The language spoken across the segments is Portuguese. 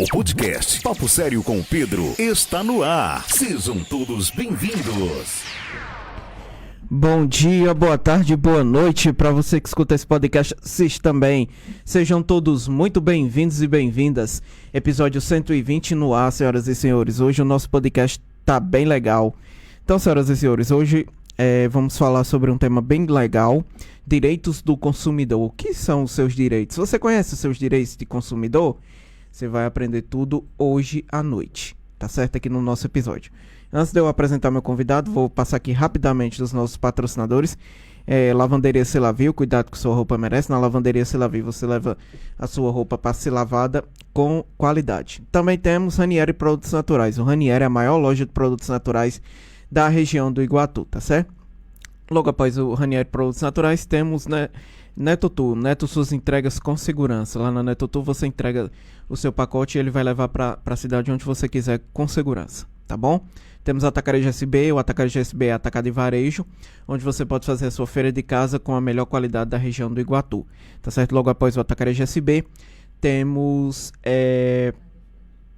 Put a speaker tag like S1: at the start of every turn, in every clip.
S1: O podcast Papo Sério com Pedro está no ar. Sejam todos bem-vindos.
S2: Bom dia, boa tarde, boa noite para você que escuta esse podcast. Vocês também. Sejam todos muito bem-vindos e bem-vindas. Episódio 120 no ar, senhoras e senhores. Hoje o nosso podcast tá bem legal. Então, senhoras e senhores, hoje vamos falar sobre um tema bem legal. Direitos do consumidor. O que são os seus direitos? Você conhece os seus direitos de consumidor? Você vai aprender tudo hoje à noite, tá certo? Aqui no nosso episódio. Antes de eu apresentar meu convidado, vou passar aqui rapidamente dos nossos patrocinadores. Lavanderia Selavil, cuidado que sua roupa merece. Na Lavanderia Selavil você leva a sua roupa para ser lavada com qualidade. Também temos Ranieri Produtos Naturais. O Ranieri é a maior loja de produtos naturais da região do Iguatu, tá certo? Logo após o Ranieri Produtos Naturais, temos Netotu. Neto suas entregas com segurança. Lá na Netotu você entrega o seu pacote e ele vai levar para a cidade onde você quiser com segurança, tá bom? Temos Atacarejo SB. O Atacarejo SB é atacado e varejo, onde você pode fazer a sua feira de casa com a melhor qualidade da região do Iguatu, tá certo? Logo após o Atacarejo SB, temos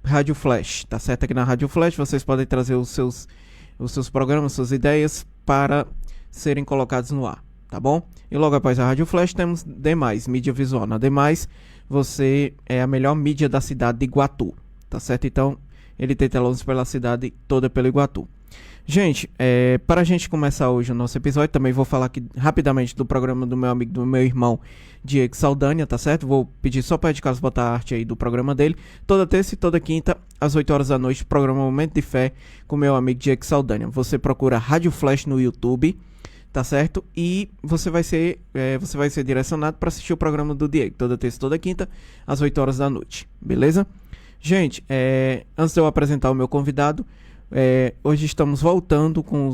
S2: Rádio Flash, tá certo? Aqui na Rádio Flash vocês podem trazer os seus programas, suas ideias para serem colocados no ar, tá bom? E logo após a Rádio Flash temos Demais, mídia visual. Na Demais, você é a melhor mídia da cidade de Iguatu, tá certo? Então, ele tem telões pela cidade toda pelo Iguatu. Gente, para a gente começar hoje o nosso episódio, também vou falar aqui rapidamente do programa do meu amigo, do meu irmão Diego Saldanha, tá certo? Vou pedir só para Ed Carlos botar a arte aí do programa dele. Toda terça e toda quinta, às 8 horas da noite, programa Momento de Fé com meu amigo Diego Saldanha. Você procura Rádio Flash no YouTube, tá certo? E você vai ser direcionado para assistir o programa do Diego, toda terça e toda quinta, às 8 horas da noite, beleza? Gente, antes de eu apresentar o meu convidado, hoje estamos voltando com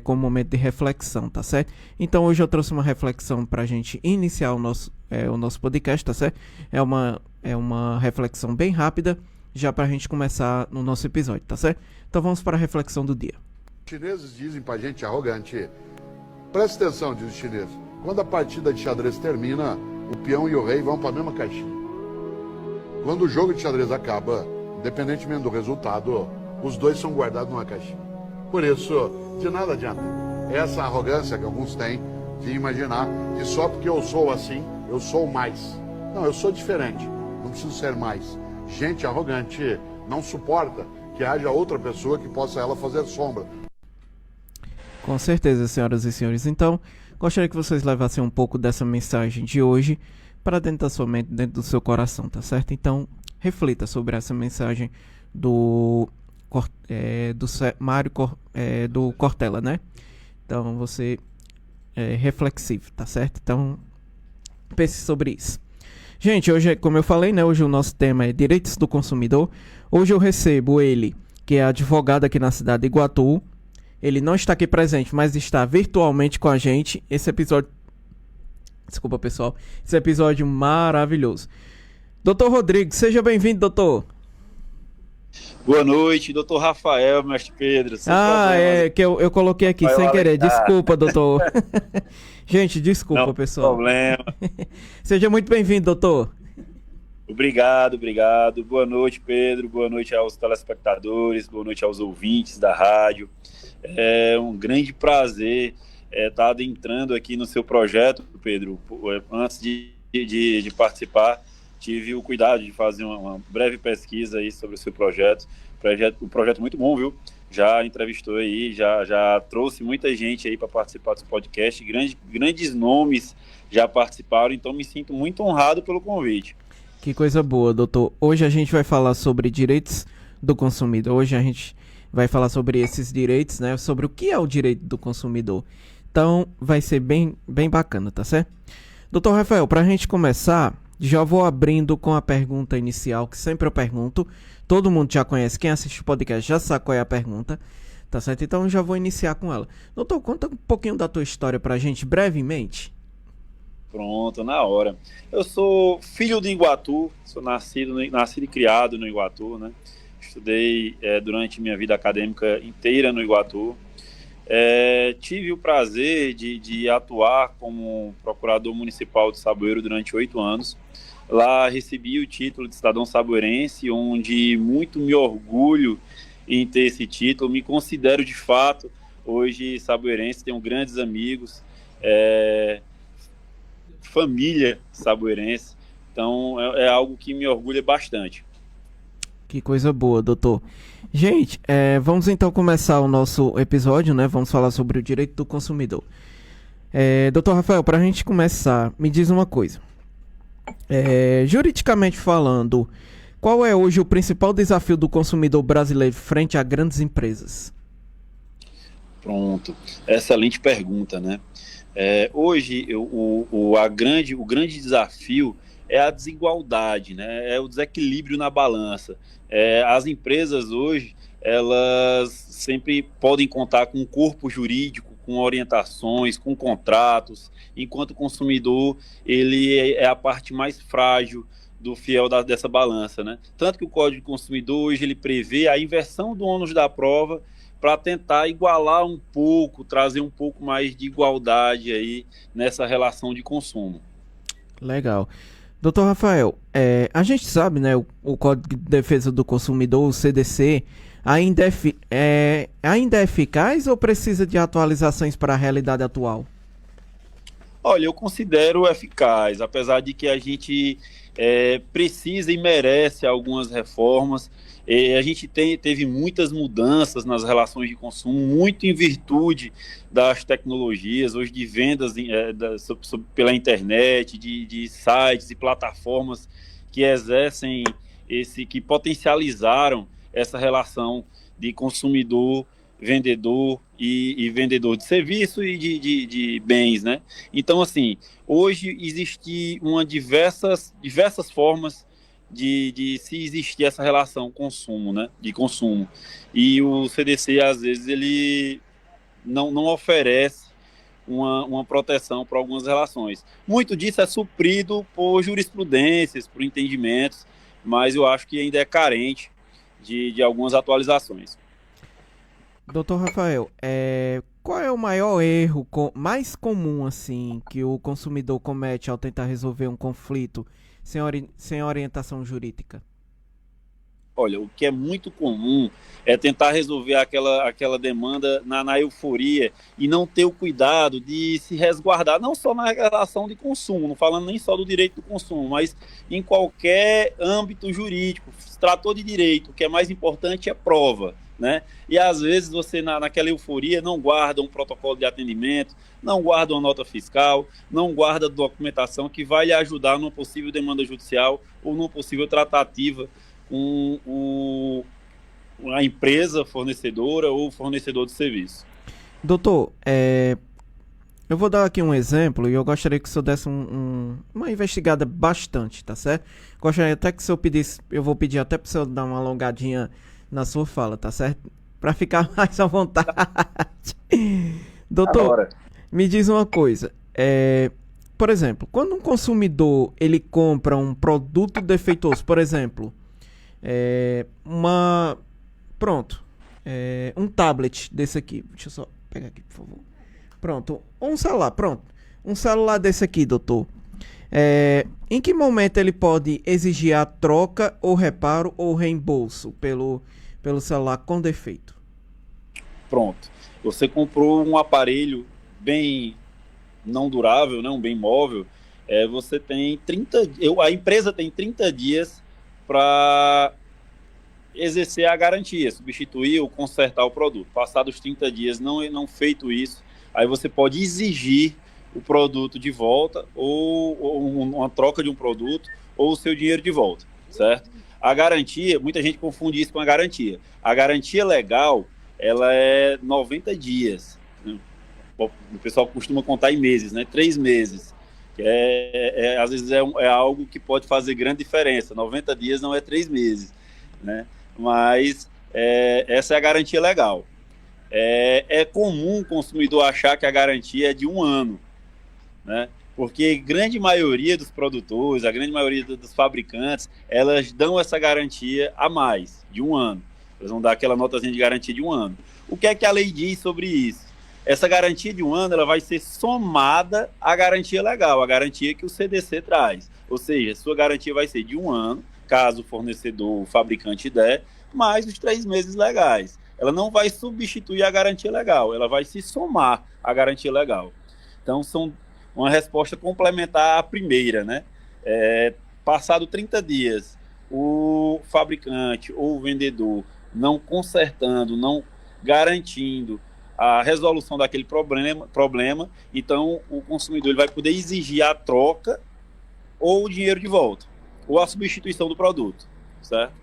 S2: o momento de reflexão, tá certo? Então hoje eu trouxe uma reflexão para a gente iniciar o nosso podcast, tá certo? É uma reflexão bem rápida, já para a gente começar no nosso episódio, tá certo? Então vamos para a reflexão do dia.
S3: Os chineses dizem pra gente arrogante, presta atenção, diz o chinês, quando a partida de xadrez termina, o peão e o rei vão para a mesma caixinha. Quando o jogo de xadrez acaba, independentemente do resultado, os dois são guardados numa caixinha. Por isso, de nada adianta. Essa arrogância que alguns têm de imaginar que só porque eu sou assim, eu sou mais. Não, eu sou diferente, não preciso ser mais. Gente arrogante não suporta que haja outra pessoa que possa ela fazer sombra.
S2: Com certeza, senhoras e senhores. Então, gostaria que vocês levassem um pouco dessa mensagem de hoje para dentro da sua mente, dentro do seu coração, tá certo? Então, reflita sobre essa mensagem do Mário do Cortella, né? Então, você é reflexivo, tá certo? Então, pense sobre isso. Gente, hoje, como eu falei, né? Hoje o nosso tema é Direitos do Consumidor. Hoje eu recebo ele, que é advogado aqui na cidade de Iguatu. Ele não está aqui presente, mas está virtualmente com a gente. Desculpa, pessoal. Esse episódio maravilhoso. Doutor Rodrigo, seja bem-vindo, doutor.
S4: Boa noite, doutor Rafael, mestre Pedro.
S2: Que eu coloquei aqui Rafael sem querer. Desculpa, doutor. Gente, desculpa, não, pessoal.
S4: Não tem problema.
S2: Seja muito bem-vindo, doutor.
S4: Obrigado. Boa noite, Pedro. Boa noite aos telespectadores. Boa noite aos ouvintes da rádio. É um grande prazer estar adentrando aqui no seu projeto, Pedro. Antes de participar, tive o cuidado de fazer uma breve pesquisa aí sobre o seu projeto. Um projeto muito bom, viu? Já entrevistou aí, já trouxe muita gente aí para participar desse podcast. Grandes nomes já participaram, então me sinto muito honrado pelo convite.
S2: Que coisa boa, doutor. Hoje a gente vai falar sobre direitos do consumidor. Hoje a gente vai falar sobre esses direitos, né? Sobre o que é o direito do consumidor. Então, vai ser bem bacana, tá certo? Doutor Rafael, para a gente começar, já vou abrindo com a pergunta inicial, que sempre eu pergunto. Todo mundo já conhece, quem assiste o podcast já sabe qual é a pergunta, tá certo? Então, já vou iniciar com ela. Doutor, conta um pouquinho da tua história pra gente, brevemente.
S4: Pronto, na hora. Eu sou filho de Iguatu, sou nascido e criado no Iguatu, né? Estudei durante minha vida acadêmica inteira no Iguatu. Tive o prazer de atuar como procurador municipal de Saboeiro durante 8 anos. Lá recebi o título de cidadão saboirense, onde muito me orgulho em ter esse título. Me considero de fato hoje saboirense, tenho grandes amigos, família saboirense, então é algo que me orgulha bastante.
S2: Que coisa boa, doutor. Gente, vamos então começar o nosso episódio, né? Vamos falar sobre o direito do consumidor. Doutor Rafael, para a gente começar, me diz uma coisa. Juridicamente falando, qual é hoje o principal desafio do consumidor brasileiro frente a grandes empresas?
S4: Pronto, excelente pergunta, né? Hoje, o grande desafio é a desigualdade, né? É o desequilíbrio na balança. As empresas hoje, elas sempre podem contar com um corpo jurídico, com orientações, com contratos, enquanto o consumidor, ele é a parte mais frágil do fiel dessa balança, né? Tanto que o Código do Consumidor hoje ele prevê a inversão do ônus da prova para tentar igualar um pouco, trazer um pouco mais de igualdade aí nessa relação de consumo. Legal.
S2: Doutor Rafael, a gente sabe, né, o Código de Defesa do Consumidor, o CDC, ainda é eficaz ou precisa de atualizações para a realidade atual?
S4: Olha, eu considero eficaz, apesar de que a gente precisa e merece algumas reformas. A gente teve muitas mudanças nas relações de consumo, muito em virtude das tecnologias, hoje de vendas pela internet, de sites e plataformas que exercem que potencializaram essa relação de consumidor, vendedor e vendedor de serviço e de bens, né? Então, assim, hoje existe diversas formas de se existir essa relação consumo, né? De consumo. E o CDC, às vezes, ele não oferece uma proteção para algumas relações. Muito disso é suprido por jurisprudências, por entendimentos, mas eu acho que ainda é carente de algumas atualizações.
S2: Doutor Rafael, qual é o maior erro mais comum assim que o consumidor comete ao tentar resolver um conflito sem orientação jurídica?
S4: Olha, o que é muito comum é tentar resolver aquela demanda na euforia e não ter o cuidado de se resguardar, não só na relação de consumo, não falando nem só do direito do consumo, mas em qualquer âmbito jurídico. Se tratou de direito, o que é mais importante é prova, né? E às vezes você naquela euforia não guarda um protocolo de atendimento, não guarda uma nota fiscal, não guarda documentação que vai lhe ajudar numa possível demanda judicial ou numa possível tratativa com a empresa fornecedora ou fornecedor de serviço.
S2: Doutor, eu vou dar aqui um exemplo e eu gostaria que o senhor desse uma investigada bastante, tá certo? Gostaria até que o senhor pedisse, eu vou pedir até para o senhor dar uma alongadinha na sua fala, tá certo? Para ficar mais à vontade. Doutor, agora, me diz uma coisa. Por exemplo, quando um consumidor ele compra um produto defeituoso, por exemplo, um tablet desse aqui. Deixa eu só pegar aqui, por favor. Pronto, um celular, um celular desse aqui, doutor. Em que momento ele pode exigir a troca ou reparo ou reembolso pelo celular com defeito?
S4: Pronto, você comprou um aparelho bem não durável, né, um bem móvel, você tem a empresa tem 30 dias para exercer a garantia, substituir ou consertar o produto. Passados 30 dias não feito isso, aí você pode exigir o produto de volta ou uma troca de um produto ou o seu dinheiro de volta, certo? A garantia, muita gente confunde isso com a garantia. A garantia legal, ela é 90 dias. O pessoal costuma contar em meses, né? 3 meses. Às vezes é algo que pode fazer grande diferença. 90 dias não é 3 meses, né? Mas essa é a garantia legal. É comum o consumidor achar que a garantia é de 1 ano, né? Porque a grande maioria dos produtores, a grande maioria dos fabricantes, elas dão essa garantia a mais, de 1 ano. Eles vão dar aquela notazinha de garantia de 1 ano. O que é que a lei diz sobre isso? essa garantia de 1 ano ela vai ser somada à garantia legal, a garantia que o CDC traz. Ou seja, sua garantia vai ser de 1 ano, caso o fornecedor, o fabricante der, mais os 3 meses legais. Ela não vai substituir a garantia legal, ela vai se somar à garantia legal. Então, são uma resposta complementar à primeira, né? Passado 30 dias, o fabricante ou o vendedor não consertando, não garantindo a resolução daquele problema, então o consumidor ele vai poder exigir a troca ou o dinheiro de volta, ou a substituição do produto, certo?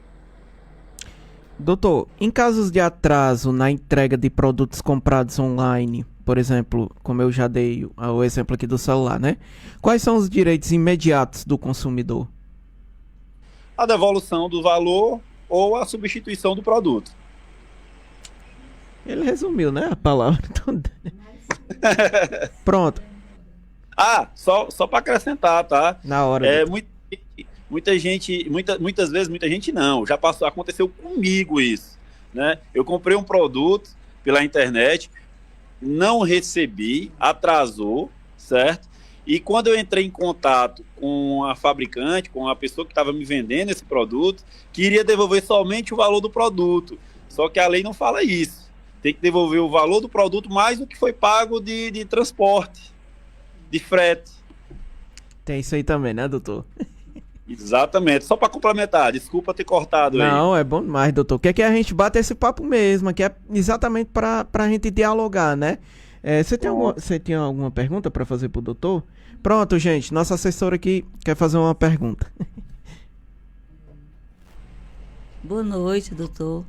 S2: Doutor, em casos de atraso na entrega de produtos comprados online, por exemplo, como eu já dei o exemplo aqui do celular, né? Quais são os direitos imediatos do consumidor?
S4: A devolução do valor ou a substituição do produto.
S2: Ele resumiu, né, a palavra toda. Pronto.
S4: Só para acrescentar, tá?
S2: Na hora.
S4: Muitas vezes, muita gente não. Aconteceu comigo isso, né? Eu comprei um produto pela internet, não recebi, atrasou, certo? E quando eu entrei em contato com a fabricante, com a pessoa que estava me vendendo esse produto, queria devolver somente o valor do produto. Só que a lei não fala isso. Tem que devolver o valor do produto mais do que foi pago de transporte, de frete.
S2: Tem isso aí também, né, doutor?
S4: Exatamente. Só para complementar, desculpa ter cortado aí.
S2: Não, é bom demais, doutor. Quer que a gente bata esse papo mesmo, que é exatamente para a gente dialogar, né? Você tem alguma pergunta para fazer pro doutor? Pronto, gente. Nossa assessora aqui quer fazer uma pergunta.
S5: Boa noite, doutor.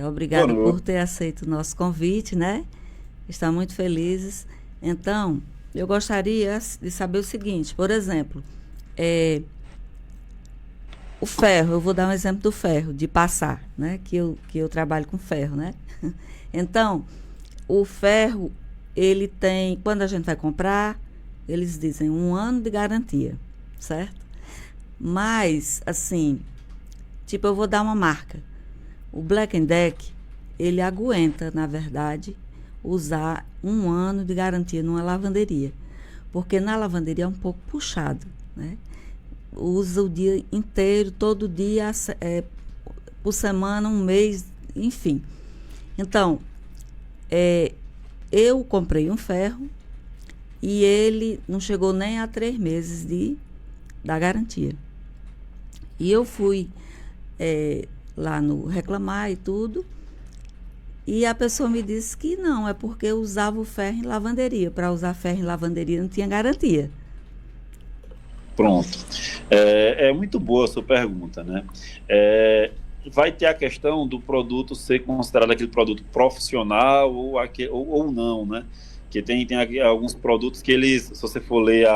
S5: Obrigado por ter aceito o nosso convite, né? Estamos muito felizes. Então, eu gostaria de saber o seguinte, por exemplo, o ferro, eu vou dar um exemplo do ferro, de passar, né? Que eu trabalho com ferro, né? Então, o ferro, ele tem, quando a gente vai comprar, eles dizem 1 ano de garantia, certo? Mas, assim, tipo, eu vou dar uma marca. O Black & Deck, ele aguenta, na verdade, usar 1 ano de garantia numa lavanderia. Porque na lavanderia é um pouco puxado, né? Usa o dia inteiro, todo dia, por semana, 1 mês, enfim. Então, eu comprei um ferro e ele não chegou nem a 3 meses da garantia. E eu fui lá no reclamar e tudo, e a pessoa me disse que não, é porque eu usava o ferro em lavanderia. Para usar ferro em lavanderia não tinha garantia.
S4: Pronto. É muito boa a sua pergunta, né? Vai ter a questão do produto ser considerado aquele produto profissional ou não, né? Que tem alguns produtos que eles, se você for ler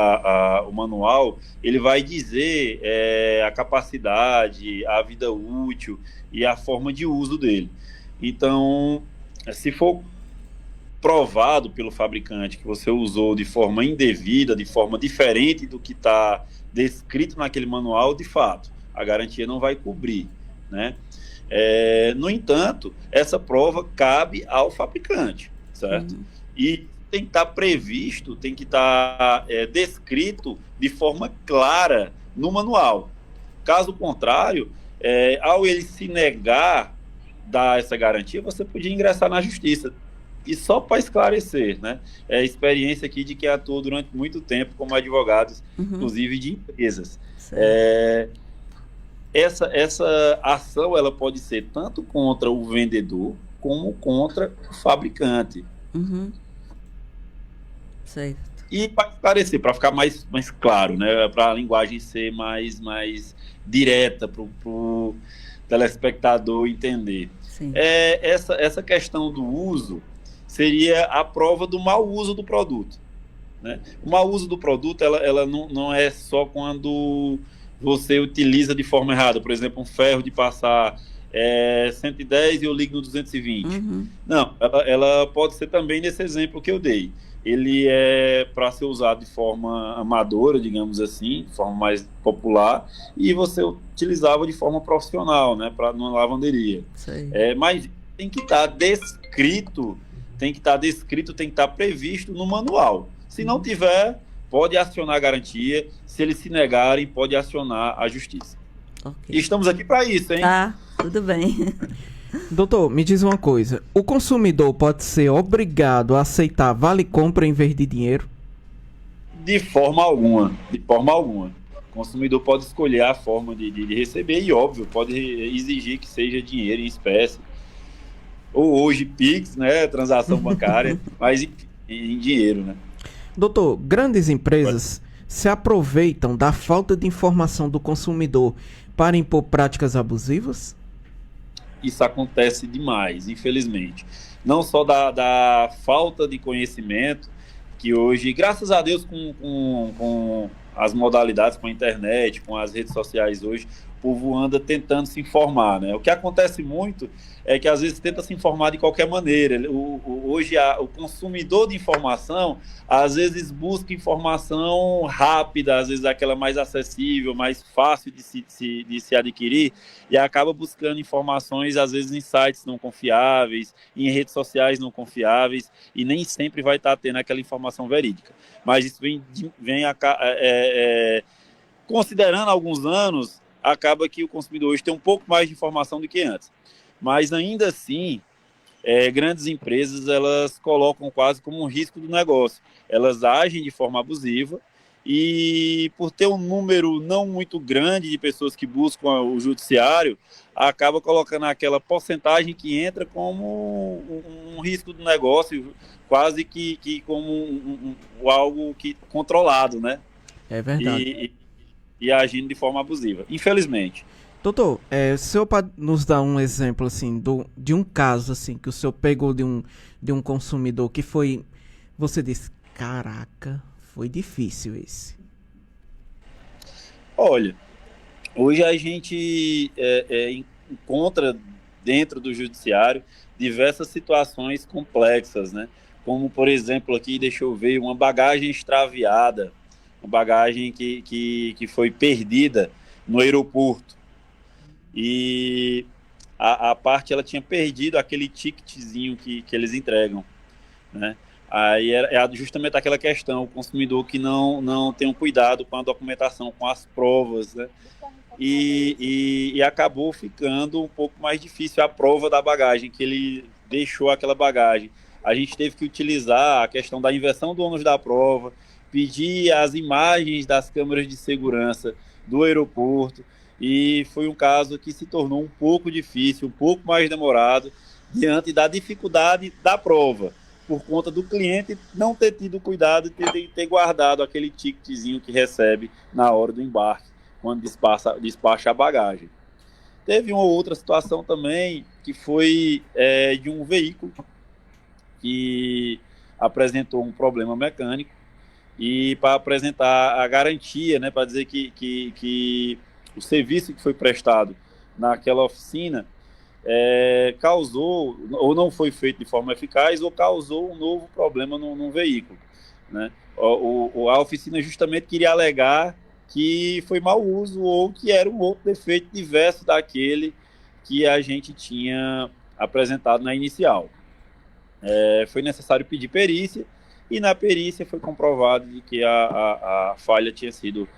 S4: o manual, ele vai dizer a capacidade, a vida útil e a forma de uso dele. Então, se for provado pelo fabricante que você usou de forma indevida, de forma diferente do que está descrito naquele manual, de fato, a garantia não vai cobrir, né? No entanto, essa prova cabe ao fabricante, certo? E tem que estar previsto, tem que estar descrito de forma clara no manual. Caso contrário, ao ele se negar dar essa garantia, você podia ingressar na justiça. E só para esclarecer, né? É a experiência aqui de quem atuou durante muito tempo como advogados, inclusive de empresas. Essa ação ela pode ser tanto contra o vendedor como contra o fabricante.
S5: Certo.
S4: E para esclarecer, para ficar mais claro, né? Para a linguagem ser mais direta para o telespectador entender. Essa questão do uso seria a prova do mau uso do produto, né? O mau uso do produto ela não é só quando você utiliza de forma errada, por exemplo, um ferro de passar 110 e eu ligo no 220. Não, ela pode ser também nesse exemplo que eu dei. Ele é para ser usado de forma amadora, digamos assim, de forma mais popular, e você utilizava de forma profissional, né, numa lavanderia. Mas tem que estar descrito tem que estar descrito, tem que estar previsto no manual. Se não tiver, pode acionar a garantia. Se eles se negarem, pode acionar a justiça.
S5: Ok.
S4: E estamos aqui para isso, hein?
S5: Tá, tudo bem.
S2: Doutor, me diz uma coisa. O consumidor pode ser obrigado a aceitar vale-compra em vez de dinheiro?
S4: De forma alguma. De forma alguma. O consumidor pode escolher a forma de receber e, óbvio, pode exigir que seja dinheiro em espécie. Ou hoje Pix, né? Transação bancária, mas em dinheiro, né?
S2: Doutor, grandes empresas se aproveitam da falta de informação do consumidor para impor práticas abusivas?
S4: Isso acontece demais, infelizmente. Não só da falta de conhecimento, que hoje, graças a Deus, com as modalidades, com a internet, com as redes sociais hoje, o povo anda tentando se informar, né? O que acontece muito é que às vezes tenta se informar de qualquer maneira. Hoje o consumidor de informação às vezes busca informação rápida, às vezes aquela mais acessível, mais fácil de se adquirir, e acaba buscando informações às vezes em sites não confiáveis, em redes sociais não confiáveis, e nem sempre vai estar tendo aquela informação verídica. Mas isso vem considerando alguns anos, acaba que o consumidor hoje tem um pouco mais de informação do que antes. Mas ainda assim, grandes empresas, elas colocam quase como um risco do negócio. Elas agem de forma abusiva e, por ter um número não muito grande de pessoas que buscam o judiciário, acaba colocando aquela porcentagem que entra como um risco do negócio, quase que como algo controlado, né?
S2: É verdade.
S4: E agindo de forma abusiva, infelizmente.
S2: Doutor, o senhor pode nos dar um exemplo assim de um caso assim que o senhor pegou de um consumidor que foi, você disse, caraca, foi difícil esse?
S4: Olha, hoje a gente encontra dentro do judiciário diversas situações complexas, né? Como, por exemplo, aqui, deixa eu ver, uma bagagem extraviada, uma bagagem que foi perdida no aeroporto. E a parte, ela tinha perdido aquele ticketzinho que eles entregam, né? Aí é justamente aquela questão, o consumidor que não tem um cuidado com a documentação, com as provas, né? E acabou ficando um pouco mais difícil a prova da bagagem, que ele deixou aquela bagagem. A gente teve que utilizar a questão da inversão do ônus da prova, pedir as imagens das câmeras de segurança do aeroporto, e foi um caso que se tornou um pouco difícil, um pouco mais demorado, diante da dificuldade da prova, por conta do cliente não ter tido cuidado de ter guardado aquele ticketzinho que recebe na hora do embarque, quando despacha a bagagem. Teve uma outra situação também, que foi de um veículo que apresentou um problema mecânico, e para apresentar a garantia, né, para dizer que o serviço que foi prestado naquela oficina causou, ou não foi feito de forma eficaz, ou causou um novo problema no veículo, né? A oficina justamente queria alegar que foi mau uso ou que era um outro defeito diverso daquele que a gente tinha apresentado na inicial. Foi necessário pedir perícia, e na perícia foi comprovado de que a falha tinha sido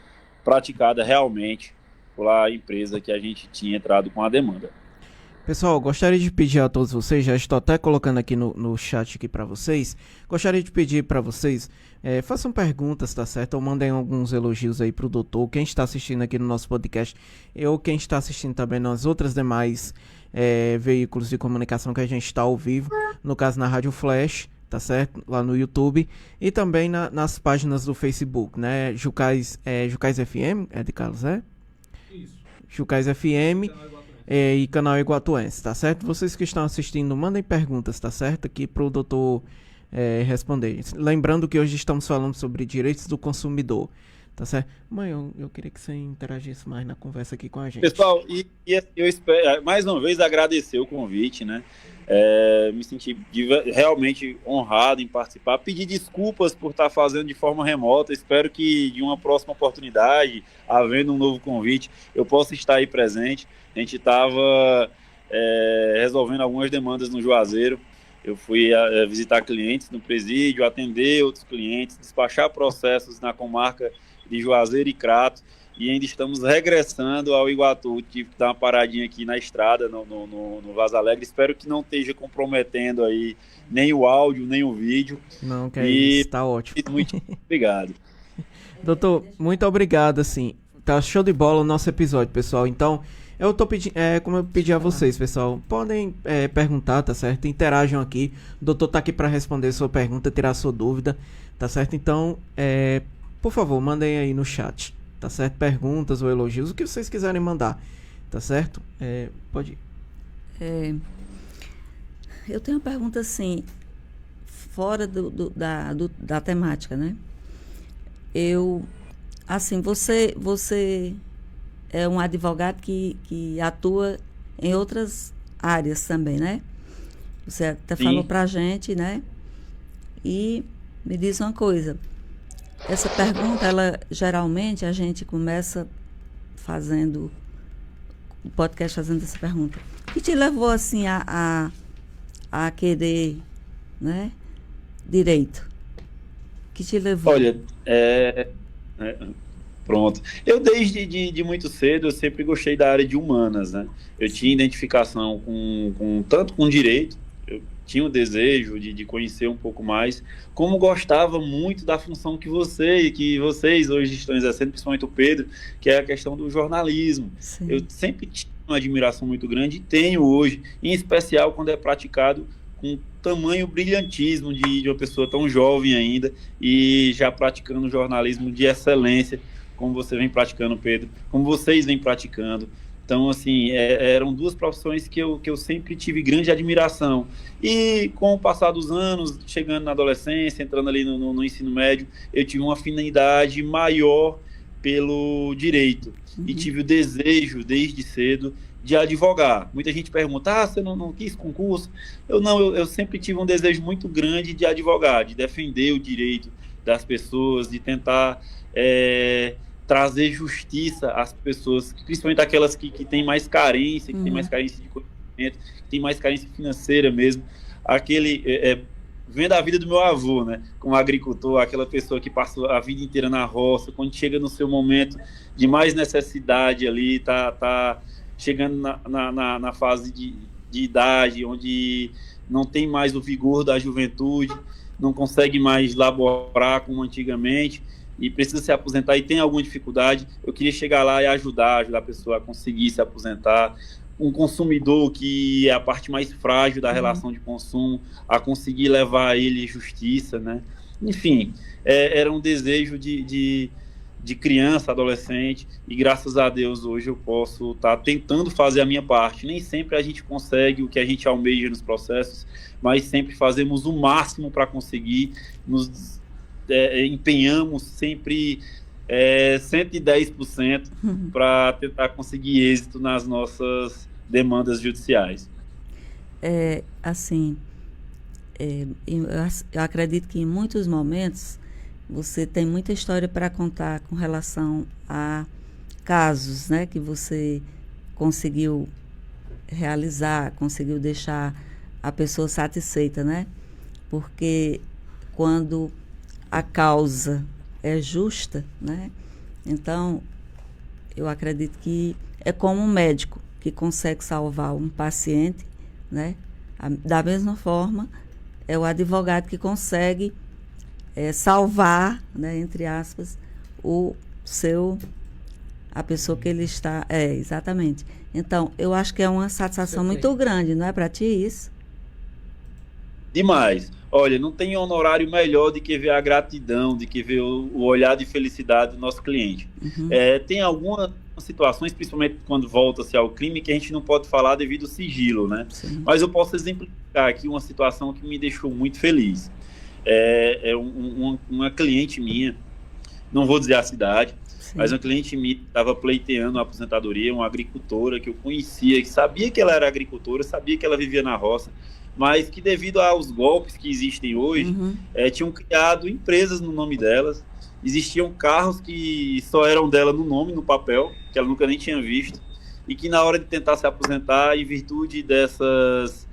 S4: praticada realmente pela empresa que a gente tinha entrado com a demanda.
S2: Pessoal, gostaria de pedir a todos vocês, já estou até colocando aqui no chat aqui para vocês, gostaria de pedir para vocês, façam perguntas, tá certo? Ou mandem alguns elogios aí pro doutor, quem está assistindo aqui no nosso podcast, ou quem está assistindo também nas outras demais veículos de comunicação que a gente está ao vivo, no caso na Rádio Flash, tá certo? Lá no YouTube, e também nas páginas do Facebook, né? Jucais FM, de Carlos, Isso. Jucais FM e Canal Iguatuense, tá certo? Vocês que estão assistindo, mandem perguntas, tá certo? Aqui pro doutor responder. Lembrando que hoje estamos falando sobre direitos do consumidor, tá certo? Mãe, eu queria que você interagisse mais na conversa aqui com a gente.
S4: Pessoal, eu espero, mais uma vez, agradecer o convite, né? Me senti realmente honrado em participar, pedir desculpas por estar fazendo de forma remota, espero que de uma próxima oportunidade, havendo um novo convite, eu possa estar aí presente. A gente estava resolvendo algumas demandas no Juazeiro, Eu fui visitar clientes no presídio, atender outros clientes, despachar processos na comarca de Juazeiro e Crato, e ainda estamos regressando ao Iguatu. Tive que dar uma paradinha aqui na estrada, no Vaza Alegre. Espero que não esteja comprometendo aí nem o áudio, nem o vídeo.
S2: Não, que é isso, tá ótimo.
S4: Muito obrigado.
S2: Doutor, muito obrigado, assim. Tá show de bola o nosso episódio, pessoal. Então, eu tô pedindo, como eu pedi a vocês, pessoal, podem perguntar, tá certo? Interajam aqui. O doutor tá aqui para responder sua pergunta, tirar sua dúvida, tá certo? Então, por favor, mandem aí no chat, tá certo? Perguntas ou elogios, o que vocês quiserem mandar, tá certo? Pode ir.
S5: Eu tenho uma pergunta, assim, fora da temática, né? Assim, você é um advogado que atua em outras áreas também, né? Você até falou pra gente, né? E me diz uma coisa. Essa pergunta, ela geralmente a gente começa fazendo o podcast fazendo essa pergunta. O que te levou, assim, a querer, né? Direito? O que te levou?
S4: Olha, pronto. Eu desde muito cedo eu sempre gostei da área de humanas, né? Eu tinha identificação tanto com direito, eu tinha o desejo de conhecer um pouco mais, como gostava muito da função que vocês hoje estão exercendo, principalmente o Pedro, que é a questão do jornalismo.
S5: Sim.
S4: Eu sempre tinha uma admiração muito grande e tenho hoje, em especial quando é praticado com tamanho brilhantismo de uma pessoa tão jovem ainda e já praticando jornalismo de excelência, como você vem praticando, Pedro, como vocês vêm praticando. Então, assim, eram duas profissões que eu sempre tive grande admiração. E com o passar dos anos, chegando na adolescência, entrando ali no ensino médio, eu tive uma afinidade maior pelo direito. E tive o desejo, desde cedo, de advogar. Muita gente pergunta, você não quis concurso? Eu sempre tive um desejo muito grande de advogar, de defender o direito das pessoas, de tentar trazer justiça às pessoas, principalmente aquelas que têm mais carência, que têm mais carência de conhecimento, que têm mais carência financeira mesmo. Vem da vida do meu avô, né? Como agricultor, aquela pessoa que passou a vida inteira na roça, quando chega no seu momento de mais necessidade ali, tá chegando na fase de idade, onde não tem mais o vigor da juventude, não consegue mais laborar como antigamente e precisa se aposentar e tem alguma dificuldade, eu queria chegar lá e ajudar a pessoa a conseguir se aposentar. Um consumidor, que é a parte mais frágil da relação de consumo, a conseguir levar ele justiça, né? Enfim, era um desejo de criança, adolescente, e graças a Deus hoje eu posso estar tentando fazer a minha parte. Nem sempre a gente consegue o que a gente almeja nos processos, mas sempre fazemos o máximo para conseguir, nos empenhamos sempre 110% para tentar conseguir êxito nas nossas demandas judiciais.
S5: Eu acredito que em muitos momentos você tem muita história para contar com relação a casos, né, que você conseguiu realizar, conseguiu deixar a pessoa satisfeita, né? Porque quando a causa é justa, né? Então, eu acredito que é como um médico que consegue salvar um paciente, né? Da mesma forma, é o advogado que consegue salvar, né, entre aspas, a pessoa que ele está... exatamente. Então, eu acho que é uma satisfação muito grande, não é para ti isso?
S4: Demais. Olha, não tem honorário melhor do que ver a gratidão, de que ver o olhar de felicidade do nosso cliente. Tem algumas situações, principalmente quando volta-se ao crime, que a gente não pode falar devido ao sigilo, né? Sim. Mas eu posso exemplificar aqui uma situação que me deixou muito feliz. Uma cliente minha, não vou dizer a cidade, sim, mas uma cliente minha estava pleiteando uma aposentadoria, uma agricultora que eu conhecia, que sabia que ela era agricultora, sabia que ela vivia na roça, mas que devido aos golpes que existem hoje, tinham criado empresas no nome delas, existiam carros que só eram dela no nome, no papel, que ela nunca nem tinha visto, e que na hora de tentar se aposentar, em virtude dessas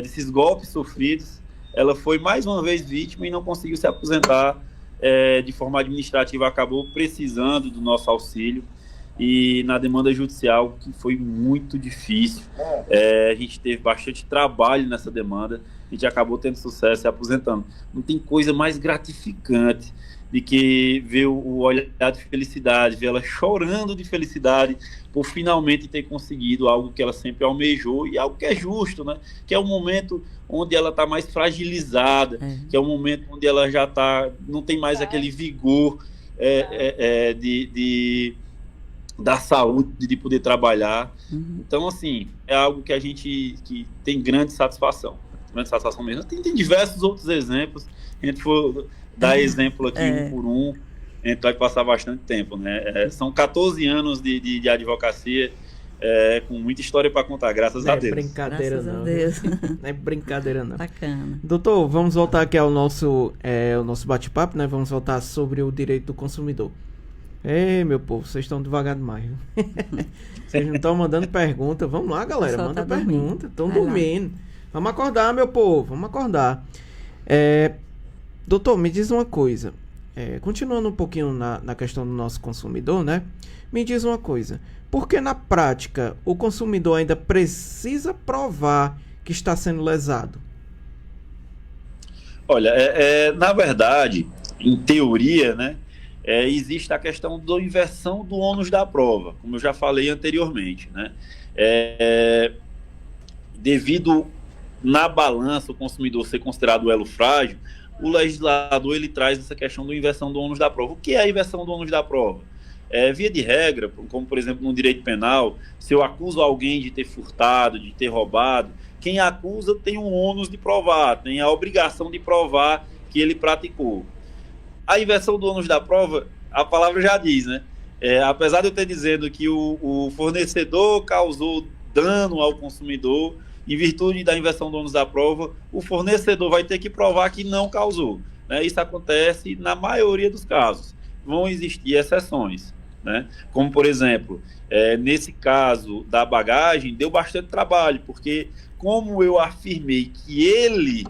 S4: desses golpes sofridos, ela foi mais uma vez vítima e não conseguiu se aposentar de forma administrativa, acabou precisando do nosso auxílio. E na demanda judicial, que foi muito difícil, a gente teve bastante trabalho nessa demanda, a gente acabou tendo sucesso e aposentando. Não tem coisa mais gratificante de que ver o olhar de felicidade, ver ela chorando de felicidade por finalmente ter conseguido algo que ela sempre almejou e algo que é justo, né? Que é o momento onde ela está mais fragilizada, que é o momento onde ela já não tem mais aquele vigor da saúde, de poder trabalhar. Então, assim, é algo que a gente tem grande satisfação mesmo. Tem diversos outros exemplos, a gente for dar exemplo aqui um por um, a gente vai passar bastante tempo, né? São 14 anos de advocacia, com muita história para contar, graças a Deus.
S2: Brincadeira
S5: Graças
S2: não.
S5: a Deus.
S2: Não é brincadeira não.
S5: Bacana.
S2: Doutor, vamos voltar aqui ao nosso bate-papo, né? Vamos voltar sobre o direito do consumidor. Ei, meu povo, vocês estão devagar demais. Vocês não estão mandando pergunta. Vamos lá, galera, manda pergunta. Estão dormindo. Vamos acordar, meu povo, vamos acordar. Doutor, me diz uma coisa. Continuando um pouquinho na questão do nosso consumidor, né? Me diz uma coisa. Por que na prática o consumidor ainda precisa provar que está sendo lesado?
S4: Olha, na verdade, em teoria, né? Existe a questão da inversão do ônus da prova, como eu já falei anteriormente, né? Devido na balança o consumidor ser considerado o elo frágil, o legislador ele traz essa questão da inversão do ônus da prova. O que é a inversão do ônus da prova? Via de regra, como por exemplo no direito penal, se eu acuso alguém de ter furtado, de ter roubado, quem acusa tem um ônus de provar, tem a obrigação de provar que ele praticou. A inversão do ônus da prova, a palavra já diz, né? Apesar de eu ter dizendo que o fornecedor causou dano ao consumidor, em virtude da inversão do ônus da prova, o fornecedor vai ter que provar que não causou, né? Isso acontece na maioria dos casos. Vão existir exceções, né? Como, por exemplo, nesse caso da bagagem, deu bastante trabalho, porque como eu afirmei que ele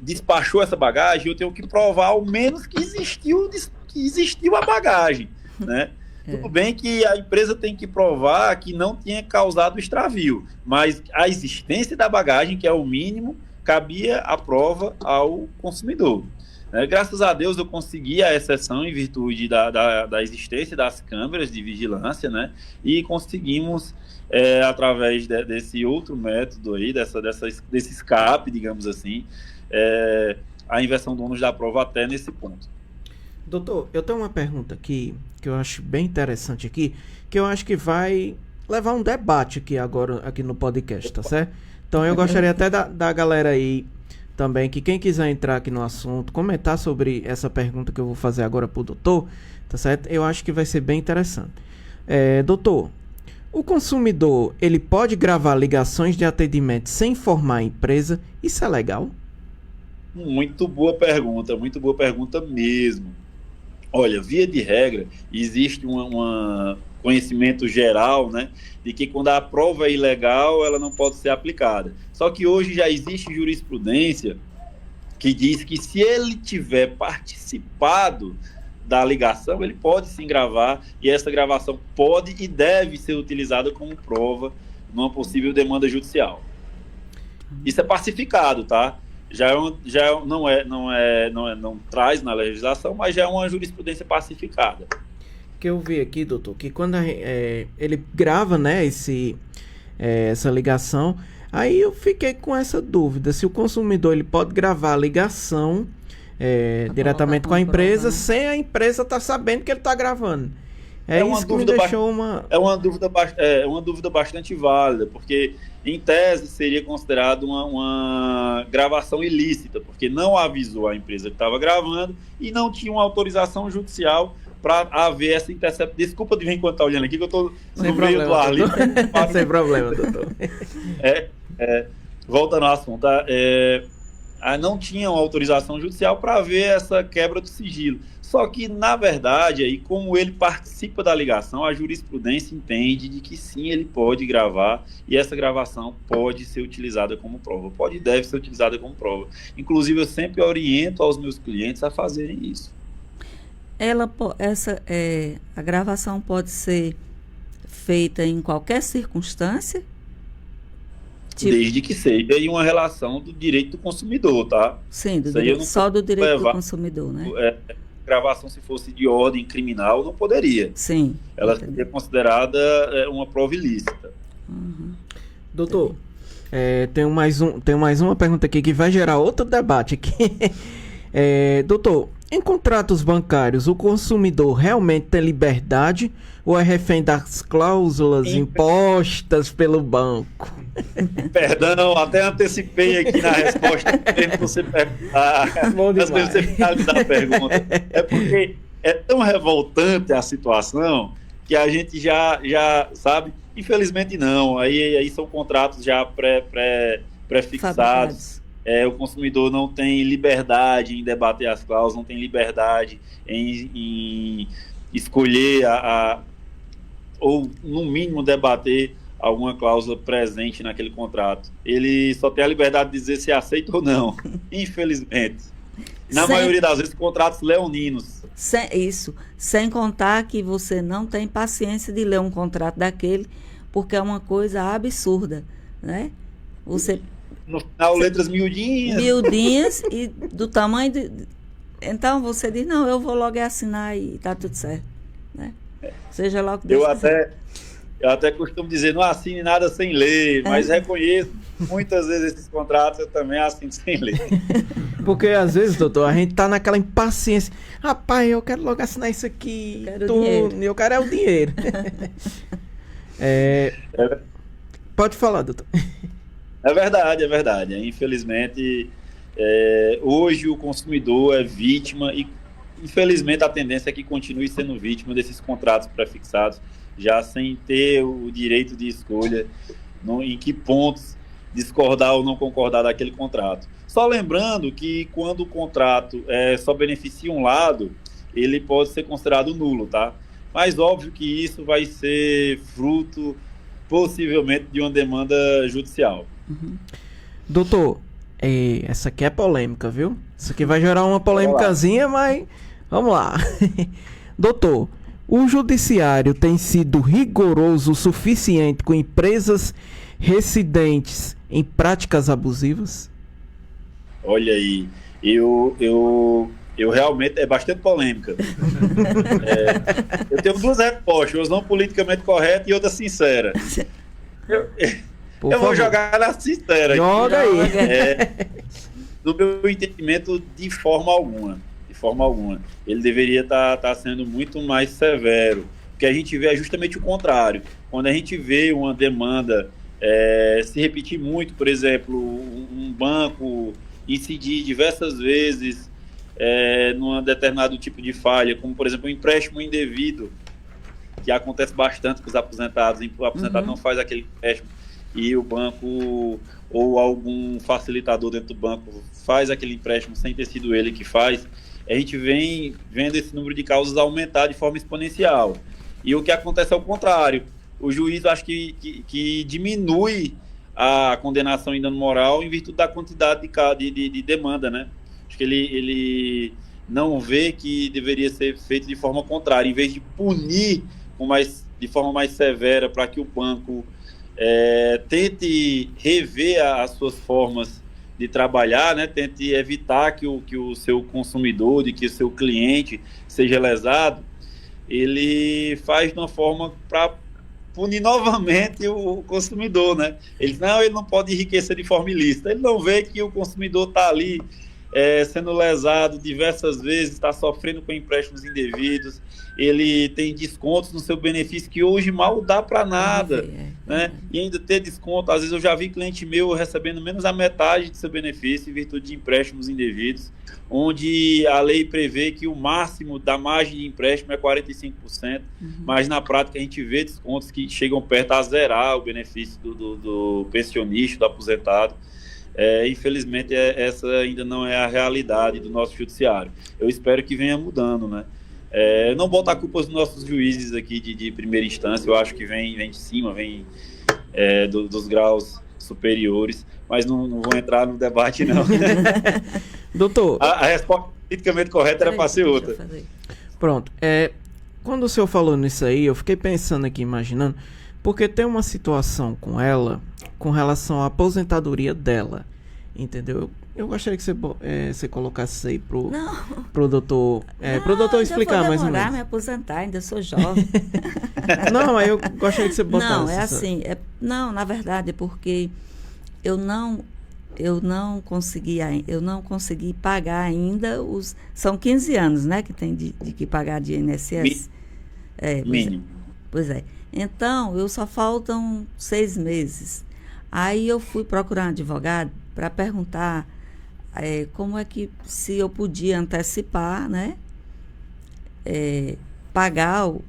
S4: despachou essa bagagem, eu tenho que provar ao menos que existiu a bagagem, né? Tudo bem que a empresa tem que provar que não tinha causado extravio, mas a existência da bagagem, que é o mínimo, cabia a prova ao consumidor. Graças a Deus eu consegui a exceção em virtude da existência das câmeras de vigilância, né? E conseguimos, através desse outro método aí, desse escape, digamos assim, a inversão do ônus da prova até nesse ponto.
S2: Doutor, eu tenho uma pergunta aqui que eu acho bem interessante aqui, que eu acho que vai levar um debate aqui no podcast, tá certo? Então eu gostaria até da galera aí também, que quem quiser entrar aqui no assunto, comentar sobre essa pergunta que eu vou fazer agora pro doutor, tá certo? Eu acho que vai ser bem interessante. Doutor, o consumidor, ele pode gravar ligações de atendimento sem informar a empresa? Isso é legal?
S4: Muito boa pergunta mesmo. Olha, via de regra, existe um conhecimento geral, né, de que quando a prova é ilegal, ela não pode ser aplicada. Só que hoje já existe jurisprudência que diz que se ele tiver participado da ligação, ele pode sim gravar, e essa gravação pode e deve ser utilizada como prova numa possível demanda judicial. Isso é pacificado, tá? Não traz na legislação, mas já é uma jurisprudência pacificada.
S2: Que eu vi aqui, doutor, que quando ele grava, né, essa ligação, aí eu fiquei com essa dúvida, se o consumidor ele pode gravar a ligação diretamente com a empresa, prova, né? Sem a empresa estar sabendo que ele está gravando. Isso que me deixou
S4: É uma dúvida bastante válida, porque em tese seria considerado uma gravação ilícita, porque não avisou a empresa que estava gravando e não tinha uma autorização judicial para haver essa interceptação. Desculpa de vir enquanto está olhando aqui, que eu estou no meio do ar ali.
S2: Sem problema, doutor.
S4: Voltando ao assunto, tá? não tinham autorização judicial para ver essa quebra do sigilo. Só que, na verdade, aí, como ele participa da ligação, a jurisprudência entende de que sim, ele pode gravar e essa gravação pode ser utilizada como prova. Pode e deve ser utilizada como prova. Inclusive, eu sempre oriento aos meus clientes a fazerem isso.
S5: A gravação pode ser feita em qualquer circunstância?
S4: Desde que seja em uma relação do direito do consumidor, tá?
S5: Sim, só do direito do consumidor, né?
S4: Gravação, se fosse de ordem criminal, não poderia.
S5: Sim.
S4: Ela seria considerada uma prova ilícita.
S5: Uhum.
S2: Doutor, tenho mais uma pergunta aqui que vai gerar outro debate aqui. Doutor, em contratos bancários, o consumidor realmente tem liberdade ou é refém das cláusulas impostas pelo banco?
S4: Perdão, até antecipei aqui na resposta, mesmo você perguntar, mas mesmo você finalizar a pergunta. É porque é tão revoltante a situação que a gente já sabe, infelizmente não, aí são contratos já pré-fixados. O consumidor não tem liberdade em debater as cláusulas, não tem liberdade em escolher ou, no mínimo, debater alguma cláusula presente naquele contrato. Ele só tem a liberdade de dizer se aceita ou não, infelizmente. Na maioria das vezes, contratos leoninos.
S5: Sem contar que você não tem paciência de ler um contrato daquele, porque é uma coisa absurda, né?
S4: No final, letras miudinhas.
S5: Miudinhas e do tamanho de... Então, você diz, não, eu vou logo assinar e tá tudo certo, né? Seja lá o que Deus quiser.
S4: Eu até costumo dizer, não assine nada sem ler, mas reconheço, muitas vezes esses contratos eu também assino sem ler.
S2: Porque às vezes, doutor, a gente tá naquela impaciência. Rapaz, eu quero logo assinar isso aqui. Eu quero o dinheiro. Pode falar, doutor.
S4: É verdade. Infelizmente, hoje o consumidor é vítima e, infelizmente, a tendência é que continue sendo vítima desses contratos prefixados, já sem ter o direito de escolha em que pontos discordar ou não concordar daquele contrato. Só lembrando que quando o contrato só beneficia um lado, ele pode ser considerado nulo, tá? Mas óbvio que isso vai ser fruto, possivelmente, de uma demanda judicial.
S5: Uhum.
S2: Doutor, essa aqui é polêmica, viu? Isso aqui vai gerar uma polêmicazinha, mas vamos lá. Doutor, o judiciário tem sido rigoroso o suficiente com empresas residentes em práticas abusivas?
S4: Olha aí, eu realmente, é bastante polêmica. Eu tenho duas respostas, uma politicamente correta e outra sincera. Eu vou jogar na sincera.
S2: Joga aí.
S4: No meu entendimento, de forma alguma. Ele deveria estar sendo muito mais severo. O que a gente vê é justamente o contrário. Quando a gente vê uma demanda se repetir muito, por exemplo, um banco incidir diversas vezes num determinado tipo de falha, como, por exemplo, um empréstimo indevido, que acontece bastante com os aposentados. O aposentado não faz aquele empréstimo e o banco ou algum facilitador dentro do banco faz aquele empréstimo sem ter sido ele que faz. A gente vem vendo esse número de causas aumentar de forma exponencial. E o que acontece é o contrário. O juiz, acho que diminui a condenação em dano moral em virtude da quantidade de demanda, né? Acho que ele não vê que deveria ser feito de forma contrária. Em vez de punir de forma mais severa para que o banco tente rever as suas formas de trabalhar, né? Tente evitar que o seu consumidor, que o seu cliente seja lesado, ele faz de uma forma para punir novamente o consumidor, né? Ele não pode enriquecer de forma ilícita. Ele não vê que o consumidor está ali sendo lesado diversas vezes, está sofrendo com empréstimos indevidos, ele tem descontos no seu benefício que hoje mal dá para nada, né? E ainda ter desconto, às vezes eu já vi cliente meu recebendo menos a metade do seu benefício em virtude de empréstimos indevidos, onde a lei prevê que o máximo da margem de empréstimo é 45%, mas na prática a gente vê descontos que chegam perto a zerar o benefício do pensionista, do aposentado. Infelizmente, essa ainda não é a realidade do nosso judiciário. Eu espero que venha mudando, né? Não botar a culpa dos nossos juízes aqui de primeira instância, eu acho que vem de cima, vem dos graus superiores, mas não vou entrar no debate, não.
S2: Doutor...
S4: A resposta politicamente correta era para ser outra.
S2: Pronto. Quando o senhor falou nisso aí, eu fiquei pensando aqui, imaginando, porque tem uma situação com ela, com relação à aposentadoria dela, entendeu? Eu gostaria que você colocasse isso aí pro doutor, pro doutor explicar mais ou menos.
S5: Eu vou demorar me aposentar, ainda sou jovem.
S2: Não, aí eu gostaria que você botasse.
S5: Não, é assim, não, na verdade, é porque eu não consegui pagar ainda são 15 anos, né, que tem de que pagar de INSS.
S4: Mínimo.
S5: Pois é. Então, só faltam 6 meses. Aí eu fui procurar um advogado para perguntar como é que, se eu podia antecipar, né, pagar os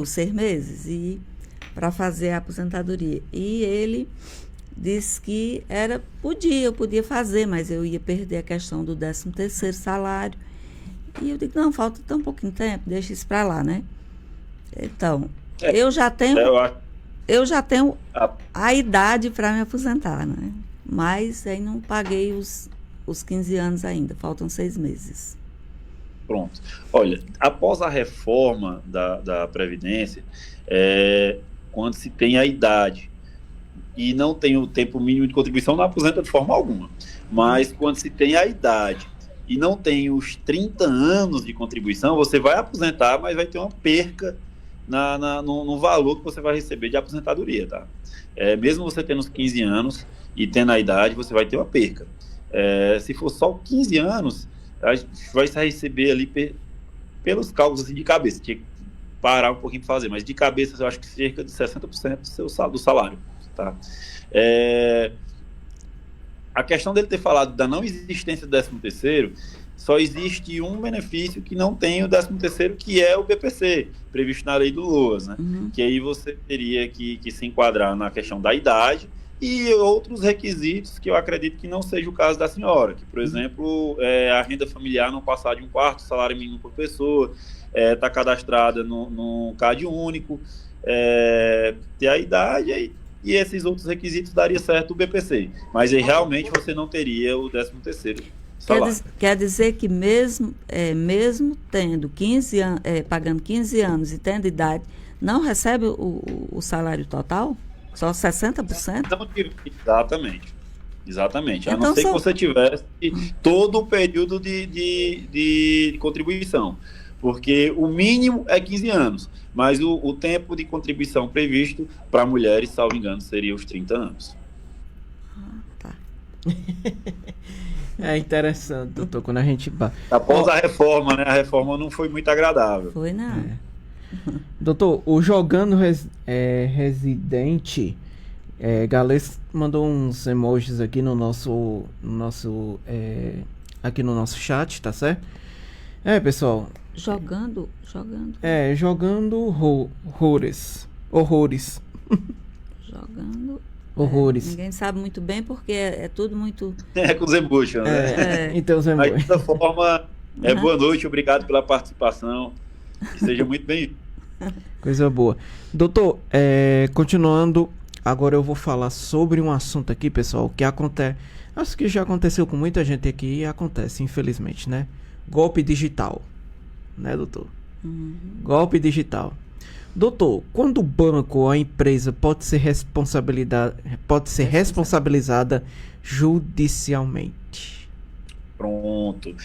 S5: 6 meses e para fazer a aposentadoria. E ele disse que eu podia fazer, mas eu ia perder a questão do 13º salário. E eu digo, não, falta tão pouquinho tempo, deixa isso para lá, né? Então, eu já tenho a idade para me aposentar, né? Mas aí não paguei os 15 anos ainda, faltam 6 meses.
S4: Pronto. Olha, após a reforma da Previdência, quando se tem a idade e não tem o tempo mínimo de contribuição, não aposenta de forma alguma. Mas quando se tem a idade e não tem os 30 anos de contribuição, você vai aposentar, mas vai ter uma perca no valor que você vai receber de aposentadoria, tá? Mesmo você tendo os 15 anos e tendo a idade, você vai ter uma perca. Se for só 15 anos, a gente vai receber ali, pelos cálculos assim, de cabeça, tinha que parar um pouquinho para fazer, mas de cabeça eu acho que cerca de 60% do salário, tá? A questão dele ter falado da não existência do 13º, só existe um benefício que não tem o 13º, que é o BPC, previsto na lei do LOAS, né?
S5: Uhum.
S4: Que aí você teria que se enquadrar na questão da idade e outros requisitos que eu acredito que não seja o caso da senhora, que, por exemplo, a renda familiar não passar de 1/4 salário mínimo por pessoa, tá cadastrada no CAD único, ter a idade e esses outros requisitos daria certo o BPC. Mas aí realmente você não teria o 13º salário.
S5: Quer dizer que mesmo tendo 15 anos, pagando 15 anos e tendo idade, não recebe o salário total? Só 60%? Exatamente. A Então,
S4: não ser que você tivesse todo o período de contribuição. Porque o mínimo é 15 anos, mas o tempo de contribuição previsto para mulheres, salvo engano, seria os 30 anos.
S5: Tá.
S2: É interessante, doutor, quando a gente...
S4: Após a reforma, né? A reforma não foi muito agradável.
S5: Foi, não.
S2: Doutor, o Jogando Residente, Galês mandou uns emojis aqui no nosso aqui no nosso chat, tá certo? Pessoal...
S5: Jogando?
S2: Jogando horrores.
S5: Jogando...
S2: Horrores.
S5: Ninguém sabe muito bem porque é tudo muito...
S4: Com os emojis, né?
S2: Então, os emojis.
S4: Mas, de toda forma, boa noite, obrigado pela participação. Que seja muito bem-vindo.
S2: Coisa boa. Doutor, continuando, agora eu vou falar sobre um assunto aqui, pessoal, que acontece... Acho que já aconteceu com muita gente aqui e acontece, infelizmente, né? Golpe digital. Né, doutor?
S5: Uhum.
S2: Golpe digital. Doutor, quando o banco ou a empresa pode ser responsabilizada judicialmente?
S4: Pronto.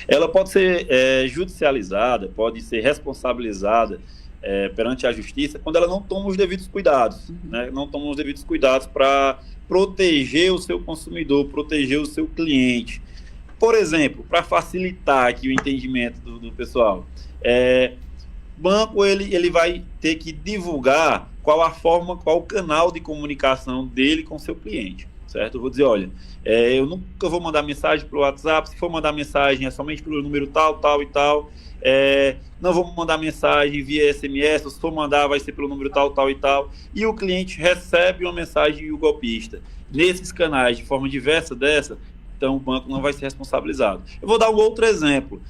S4: Ela pode ser judicializada, pode ser responsabilizada perante a justiça quando ela não toma os devidos cuidados, né? Não toma os devidos cuidados para proteger o seu consumidor, proteger o seu cliente. Por exemplo, para facilitar aqui o entendimento do pessoal, o banco ele vai ter que divulgar qual o canal de comunicação dele com o seu cliente. certo? Eu vou dizer, olha, eu nunca vou mandar mensagem pelo WhatsApp, se for mandar mensagem é somente pelo número tal, tal e tal, não vou mandar mensagem via SMS, se for mandar vai ser pelo número tal, tal e tal, e o cliente recebe uma mensagem do golpista. Nesses canais, de forma diversa dessa, então o banco não vai ser responsabilizado. Eu vou dar um outro exemplo,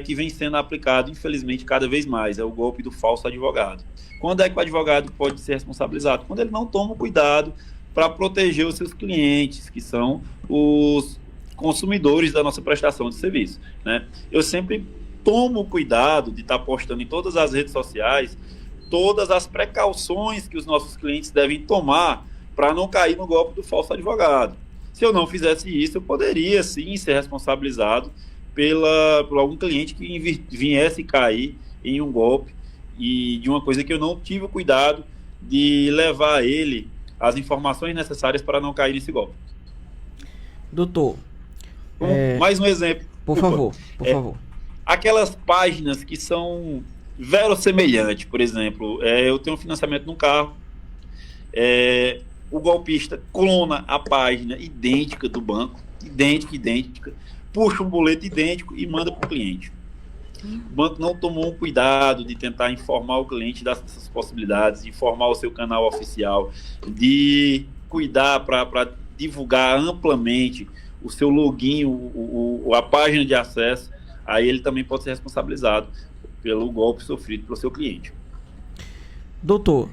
S4: que vem sendo aplicado, infelizmente, cada vez mais, é o golpe do falso advogado. Quando é que o advogado pode ser responsabilizado? Quando ele não toma cuidado para proteger os seus clientes, que são os consumidores da nossa prestação de serviço, né? Eu sempre tomo cuidado de estar postando em todas as redes sociais todas as precauções que os nossos clientes devem tomar para não cair no golpe do falso advogado. Se eu não fizesse isso, eu poderia sim ser responsabilizado por algum cliente que viesse cair em um golpe e de uma coisa que eu não tive o cuidado de levar ele as informações necessárias para não cair nesse golpe.
S2: Doutor,
S4: mais um exemplo.
S2: Por favor.
S4: Aquelas páginas que são verossemelhantes, por exemplo, eu tenho um financiamento num carro, o golpista clona a página idêntica do banco, idêntica, puxa um boleto idêntico e manda para o cliente. O banco não tomou um cuidado de tentar informar o cliente dessas possibilidades, de informar o seu canal oficial, de cuidar para divulgar amplamente o seu login, a página de acesso. Aí ele também pode ser responsabilizado pelo golpe sofrido pelo seu cliente.
S2: Doutor,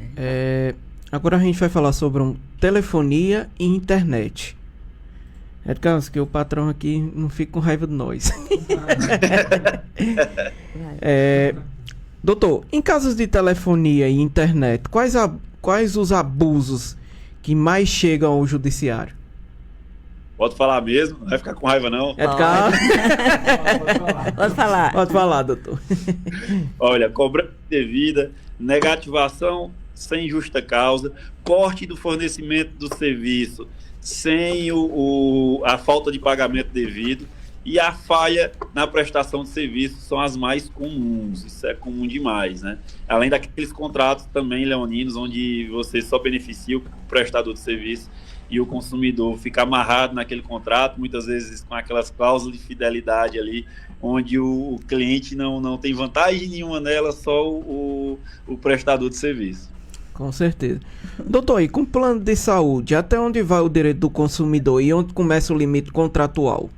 S2: agora a gente vai falar sobre telefonia e internet. É caso que o patrão aqui não fique com raiva de nós. Doutor, em casos de telefonia e internet, quais os abusos que mais chegam ao judiciário?
S4: Pode falar mesmo, não vai ficar com raiva não.
S5: Pode falar.
S2: Pode falar, doutor.
S4: Olha, cobrança devida, negativação sem justa causa, corte do fornecimento do serviço sem a falta de pagamento devido e a falha na prestação de serviço são as mais comuns. Isso é comum demais, né? Além daqueles contratos também leoninos, onde você só beneficia o prestador de serviço e o consumidor fica amarrado naquele contrato, muitas vezes com aquelas cláusulas de fidelidade ali, onde o cliente não tem vantagem nenhuma nela, só o prestador de serviço.
S2: Com certeza. Doutor, e com plano de saúde, até onde vai o direito do consumidor e onde começa o limite contratual?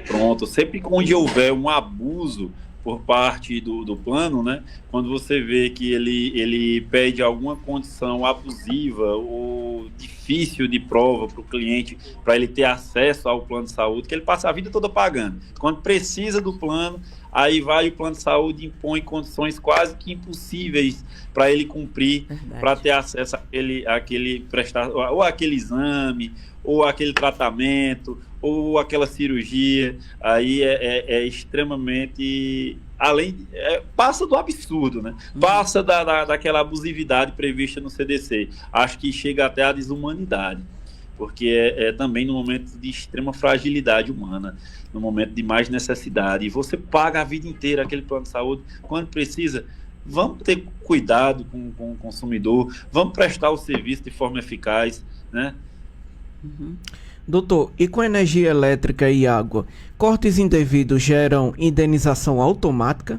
S4: Pronto, sempre onde houver um abuso por parte do plano, né? Quando você vê que ele pede alguma condição abusiva ou difícil de prova para o cliente, para ele ter acesso ao plano de saúde, que ele passa a vida toda pagando. Quando precisa do plano, aí vai o plano de saúde e impõe condições quase que impossíveis para ele cumprir, para ter acesso àquele prestador, ou aquele exame, ou aquele tratamento, ou aquela cirurgia. Aí é extremamente... passa do absurdo, né? Passa daquela abusividade prevista no CDC. Acho que chega até a desumanidade, porque é também no momento de extrema fragilidade humana, no momento de mais necessidade. E você paga a vida inteira aquele plano de saúde. Quando precisa, vamos ter cuidado com o consumidor, vamos prestar o serviço de forma eficaz, né?
S2: Doutor, e com energia elétrica e água, cortes indevidos geram indenização automática?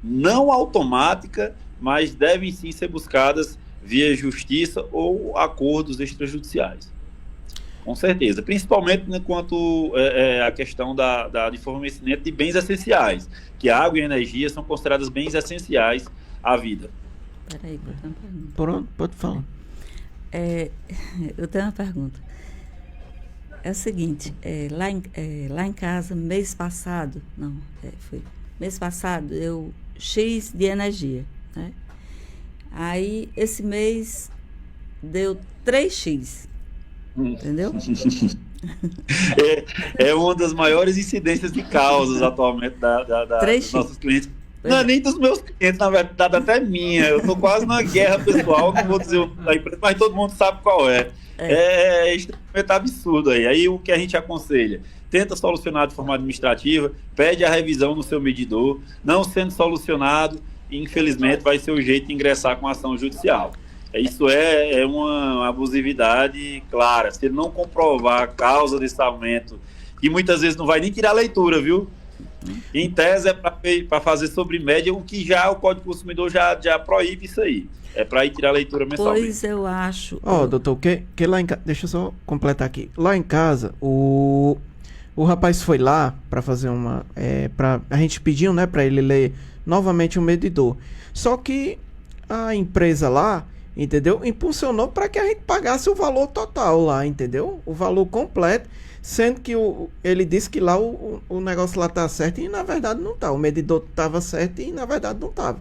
S4: Não automática, mas devem sim ser buscadas via justiça ou acordos extrajudiciais. Com certeza, principalmente quanto a questão de fornecimento de bens essenciais, que a água e a energia são consideradas bens essenciais à vida.
S5: Peraí, eu tenho uma pergunta.
S2: Pronto, pode falar.
S5: Eu tenho uma pergunta. É o seguinte, lá em casa, mês passado, mês passado, eu X de energia, né? Aí, esse mês, deu 3X, entendeu?
S4: É uma das maiores incidências de causas atualmente dos nossos clientes. Não é nem dos meus clientes, na verdade, até minha. Eu estou quase numa guerra pessoal, não vou dizer da empresa, mas todo mundo sabe qual é. É extremamente absurdo aí. Aí o que a gente aconselha? Tenta solucionar de forma administrativa, pede a revisão no seu medidor. Não sendo solucionado, infelizmente, vai ser o jeito de ingressar com ação judicial. Isso é uma abusividade clara. Se ele não comprovar a causa desse aumento, e muitas vezes não vai nem tirar a leitura, viu? Em tese é para fazer sobre média, o que já o Código do Consumidor já proíbe isso aí. É para ir tirar a leitura mensalmente.
S5: Pois eu acho.
S2: Doutor, que lá em casa... Deixa eu só completar aqui. Lá em casa, o rapaz foi lá para fazer uma... a gente pediu, né, para ele ler novamente o medidor. Só que a empresa lá, entendeu? Impulsionou para que a gente pagasse o valor total lá, entendeu? O valor completo, sendo que ele disse que lá o negócio lá tá certo e na verdade não tá. O medidor tava certo e na verdade não tava.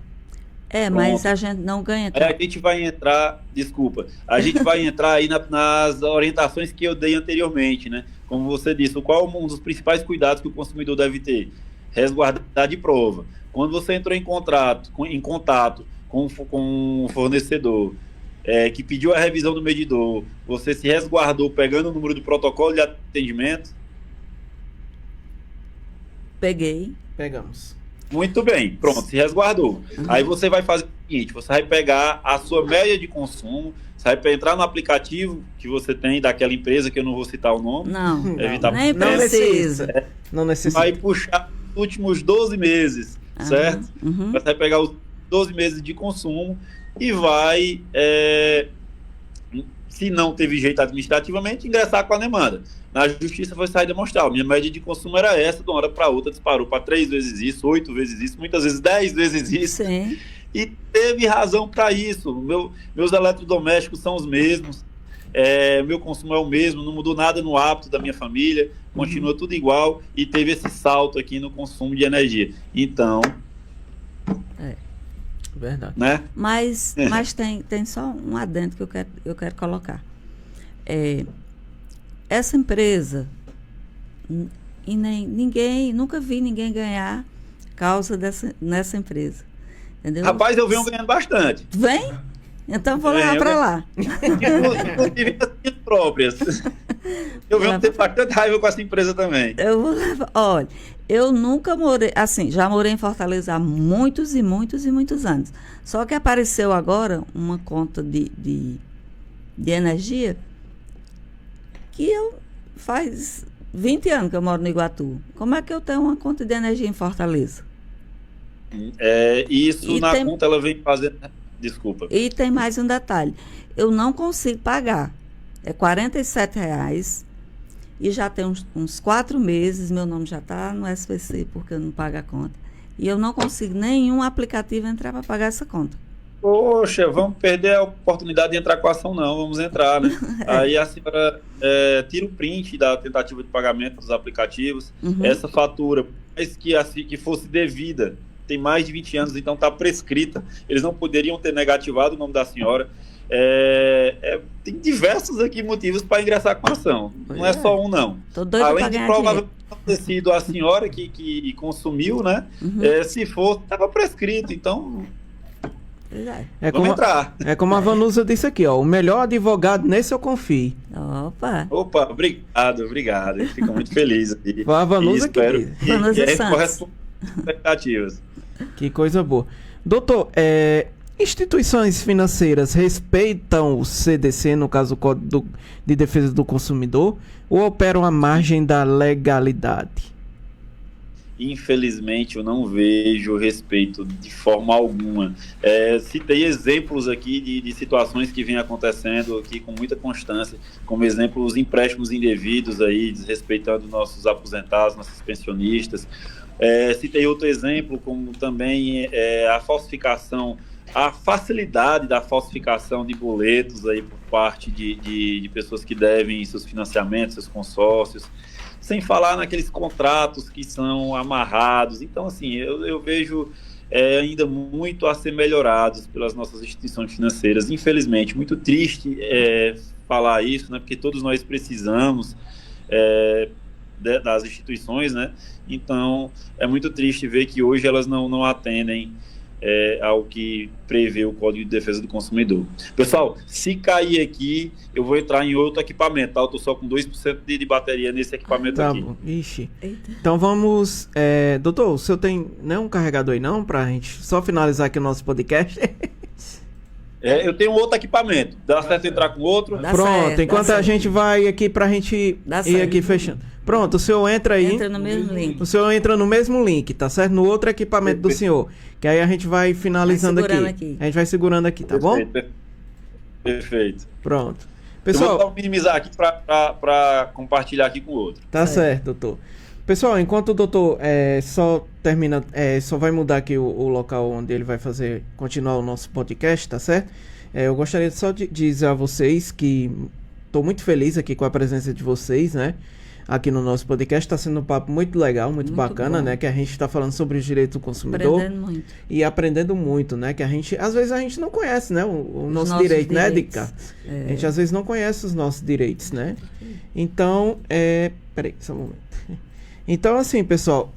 S5: Mas a gente não ganha.
S4: A gente vai entrar, desculpa, a gente vai entrar aí nas orientações que eu dei anteriormente, né? Como você disse, qual um dos principais cuidados que o consumidor deve ter? Resguardar de prova. Quando você entrou em contato com um fornecedor que pediu a revisão do medidor, você se resguardou pegando o número do protocolo de atendimento?
S2: Pegamos.
S4: Muito bem, pronto, se resguardou. Aí você vai fazer o seguinte, você vai pegar a sua média de consumo, você vai entrar no aplicativo que você tem daquela empresa, que eu não vou citar o nome.
S5: Nem precisa.
S2: Não necessita.
S4: Vai puxar os últimos 12 meses, certo? Você vai pegar os 12 meses de consumo e vai, se não teve jeito administrativamente, ingressar com a demanda. Na justiça foi sair demonstrar. Minha média de consumo era essa, de uma hora para outra disparou para 3 vezes isso, 8 vezes isso, muitas vezes 10 vezes isso.
S5: Sim.
S4: E teve razão para isso. Meus eletrodomésticos são os mesmos, meu consumo é o mesmo, não mudou nada no hábito da minha família, continua tudo igual e teve esse salto aqui no consumo de energia. Então...
S2: Verdade.
S4: Né?
S5: Mas tem só um adendo que eu quero colocar. Essa empresa, e nunca vi ninguém ganhar causa nessa empresa. Entendeu?
S4: Rapaz, eu venho ganhando bastante.
S5: Vem? Então vou levar para lá.
S4: Inclusive as minhas próprias. Eu venho ter bastante raiva com essa empresa também.
S5: Eu vou levar. Olha, eu nunca morei, assim, já morei em Fortaleza há muitos e muitos e muitos anos. Só que apareceu agora uma conta de energia que faz 20 anos que eu moro no Iguatu. Como é que eu tenho uma conta de energia em Fortaleza?
S4: Isso na conta ela vem fazendo... Desculpa.
S5: E tem mais um detalhe. Eu não consigo pagar. É R$47 e já tem uns 4 meses, meu nome já está no SPC, porque eu não pago a conta. E eu não consigo nenhum aplicativo entrar para pagar essa conta.
S4: Poxa, vamos perder a oportunidade de entrar com a ação, não. Vamos entrar, né? Aí a senhora tira o print da tentativa de pagamento dos aplicativos. Essa fatura, mas que fosse devida, tem mais de 20 anos, então está prescrita. Eles não poderiam ter negativado o nome da senhora. Tem diversos aqui motivos para ingressar com a ação. Não é só um, não. Além de provavelmente não ter sido a senhora que consumiu, né? Se for, estava prescrito. Então... Vamos entrar.
S2: É como a Vanusa disse aqui, ó. O melhor advogado nesse eu confio.
S5: Opa,
S2: obrigado.
S4: Eu fico muito feliz.
S2: Foi a Vanusa que
S4: corresponde às expectativas.
S2: Que coisa boa. Doutor, instituições financeiras respeitam o CDC, no caso o Código de Defesa do Consumidor, ou operam à margem da legalidade?
S4: Infelizmente, eu não vejo respeito de forma alguma. Citei exemplos aqui de situações que vêm acontecendo aqui com muita constância, como exemplo, os empréstimos indevidos aí, desrespeitando nossos aposentados, nossos pensionistas. Citei outro exemplo, como também a falsificação, a facilidade da falsificação de boletos aí por parte de pessoas que devem seus financiamentos, seus consórcios, sem falar naqueles contratos que são amarrados. Então, assim, eu vejo ainda muito a ser melhorados pelas nossas instituições financeiras. Infelizmente, muito triste falar isso, né? Porque todos nós precisamos das instituições, né? Então, é muito triste ver que hoje elas não atendem ao que prevê o Código de Defesa do Consumidor. Pessoal, se cair aqui, eu vou entrar em outro equipamento, tá? Eu tô só com 2% de bateria nesse equipamento aqui.
S2: Bom. Ixi. Eita. Então vamos... doutor, o senhor tem um carregador aí não? Pra gente só finalizar aqui o nosso podcast?
S4: Eu tenho outro equipamento. Dá certo entrar com outro?
S5: Dá
S2: Pronto,
S5: certo,
S2: enquanto
S5: dá
S2: a
S5: certo.
S2: gente vai aqui pra gente
S5: Dá
S2: ir
S5: certo.
S2: aqui fechando. Pronto, o senhor entra aí.
S5: Entra no mesmo link.
S2: O senhor entra no mesmo link, tá certo? No outro equipamento do senhor. Que aí a gente vai finalizando
S5: Vai segurando
S2: aqui.
S5: aqui.
S2: A gente vai segurando aqui, tá bom?
S4: Perfeito.
S2: Pronto.
S4: Eu
S2: Pessoal,
S4: vou minimizar aqui para compartilhar aqui com o outro.
S2: tá
S5: Certo.
S2: certo, doutor. Pessoal, enquanto o doutor só termina, só vai mudar aqui o local onde ele vai continuar o nosso podcast, tá certo? Eu gostaria só de dizer a vocês que estou muito feliz aqui com a presença de vocês, né? Aqui no nosso podcast. Está sendo um papo muito legal, muito bacana,
S5: bom.
S2: né? Que a gente está falando sobre os direitos do consumidor.
S5: Aprendendo muito.
S2: E aprendendo muito, né? Que às vezes a gente não conhece, né? O nosso
S5: nossos
S2: direito, né,
S5: direitos.
S2: Dica? A gente às vezes não conhece os nossos direitos, né? Então, peraí, só um momento. Então, assim, pessoal,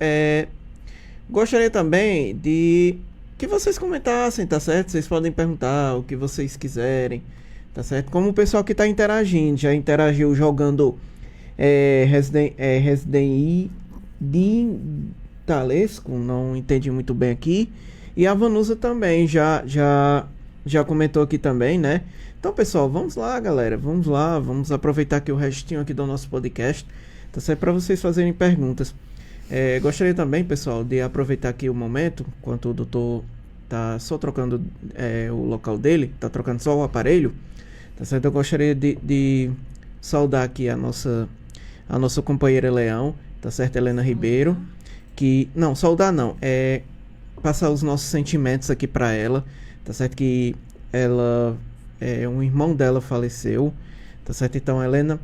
S2: gostaria também de que vocês comentassem, tá certo? Vocês podem perguntar o que vocês quiserem, tá certo? Como o pessoal que tá interagindo, já interagiu jogando Resident Evil Talesco, não entendi muito bem aqui. E a Vanusa também já comentou aqui também, né? Então, pessoal, vamos lá, galera. Vamos lá, vamos aproveitar aqui o restinho aqui do nosso podcast, tá certo? Para vocês fazerem perguntas. Gostaria também, pessoal, de aproveitar aqui o momento, enquanto o doutor tá só trocando o local dele, tá trocando só o aparelho, tá certo? Eu gostaria de saudar aqui a nossa companheira Leão, tá certo? Helena Ribeiro, que... Não, saudar não, passar os nossos sentimentos aqui para ela, tá certo? Que ela... um irmão dela faleceu, tá certo? Então, Helena,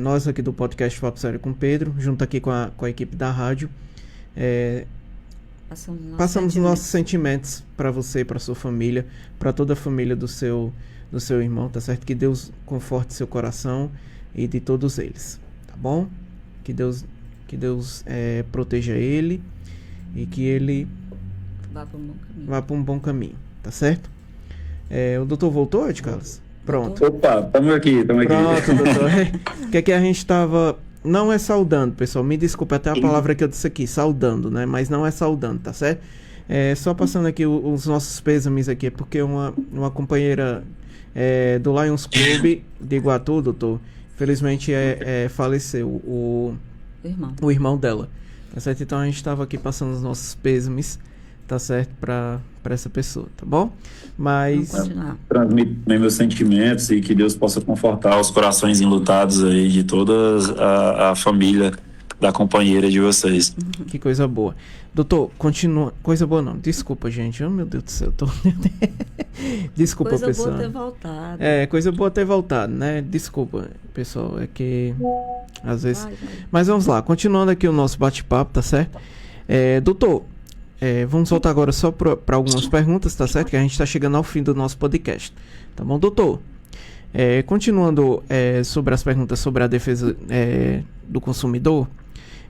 S2: nós aqui do podcast Papo Sério com Pedro, junto aqui com a equipe da rádio, passamos nossos sentimentos para você, para sua família, para toda a família do seu irmão, tá certo? Que Deus conforte seu coração e de todos eles, tá bom? Que Deus proteja ele e que ele vá para um bom caminho, tá certo? O doutor voltou, Ed Carlos? Pronto.
S4: Opa, estamos aqui.
S2: Pronto, doutor. O que é que a gente estava... Não é saudando, pessoal. Me desculpe até a palavra que eu disse aqui, saudando, né? Mas não é saudando, tá certo? Só passando aqui os nossos pêsames aqui, porque uma companheira do Lions Club de Iguatu, doutor, felizmente faleceu o irmão dela, tá certo? Então a gente estava aqui passando os nossos pêsames, tá certo? Para essa pessoa, tá bom? Mas...
S4: Transmito meus sentimentos e que Deus possa confortar os corações enlutados aí de toda a família da companheira de vocês.
S2: Que coisa boa. Doutor, continua... Coisa boa não, desculpa, gente. Oh, meu Deus do céu. Desculpa,
S5: coisa
S2: pessoal.
S5: Coisa boa ter voltado.
S2: Coisa boa ter voltado, né? Desculpa, pessoal. É que... Às vezes... Mas vamos lá. Continuando aqui o nosso bate-papo, tá certo? Doutor... vamos voltar agora só para algumas perguntas, tá certo? Que a gente está chegando ao fim do nosso podcast. Tá bom, doutor? Continuando sobre as perguntas sobre a defesa do consumidor.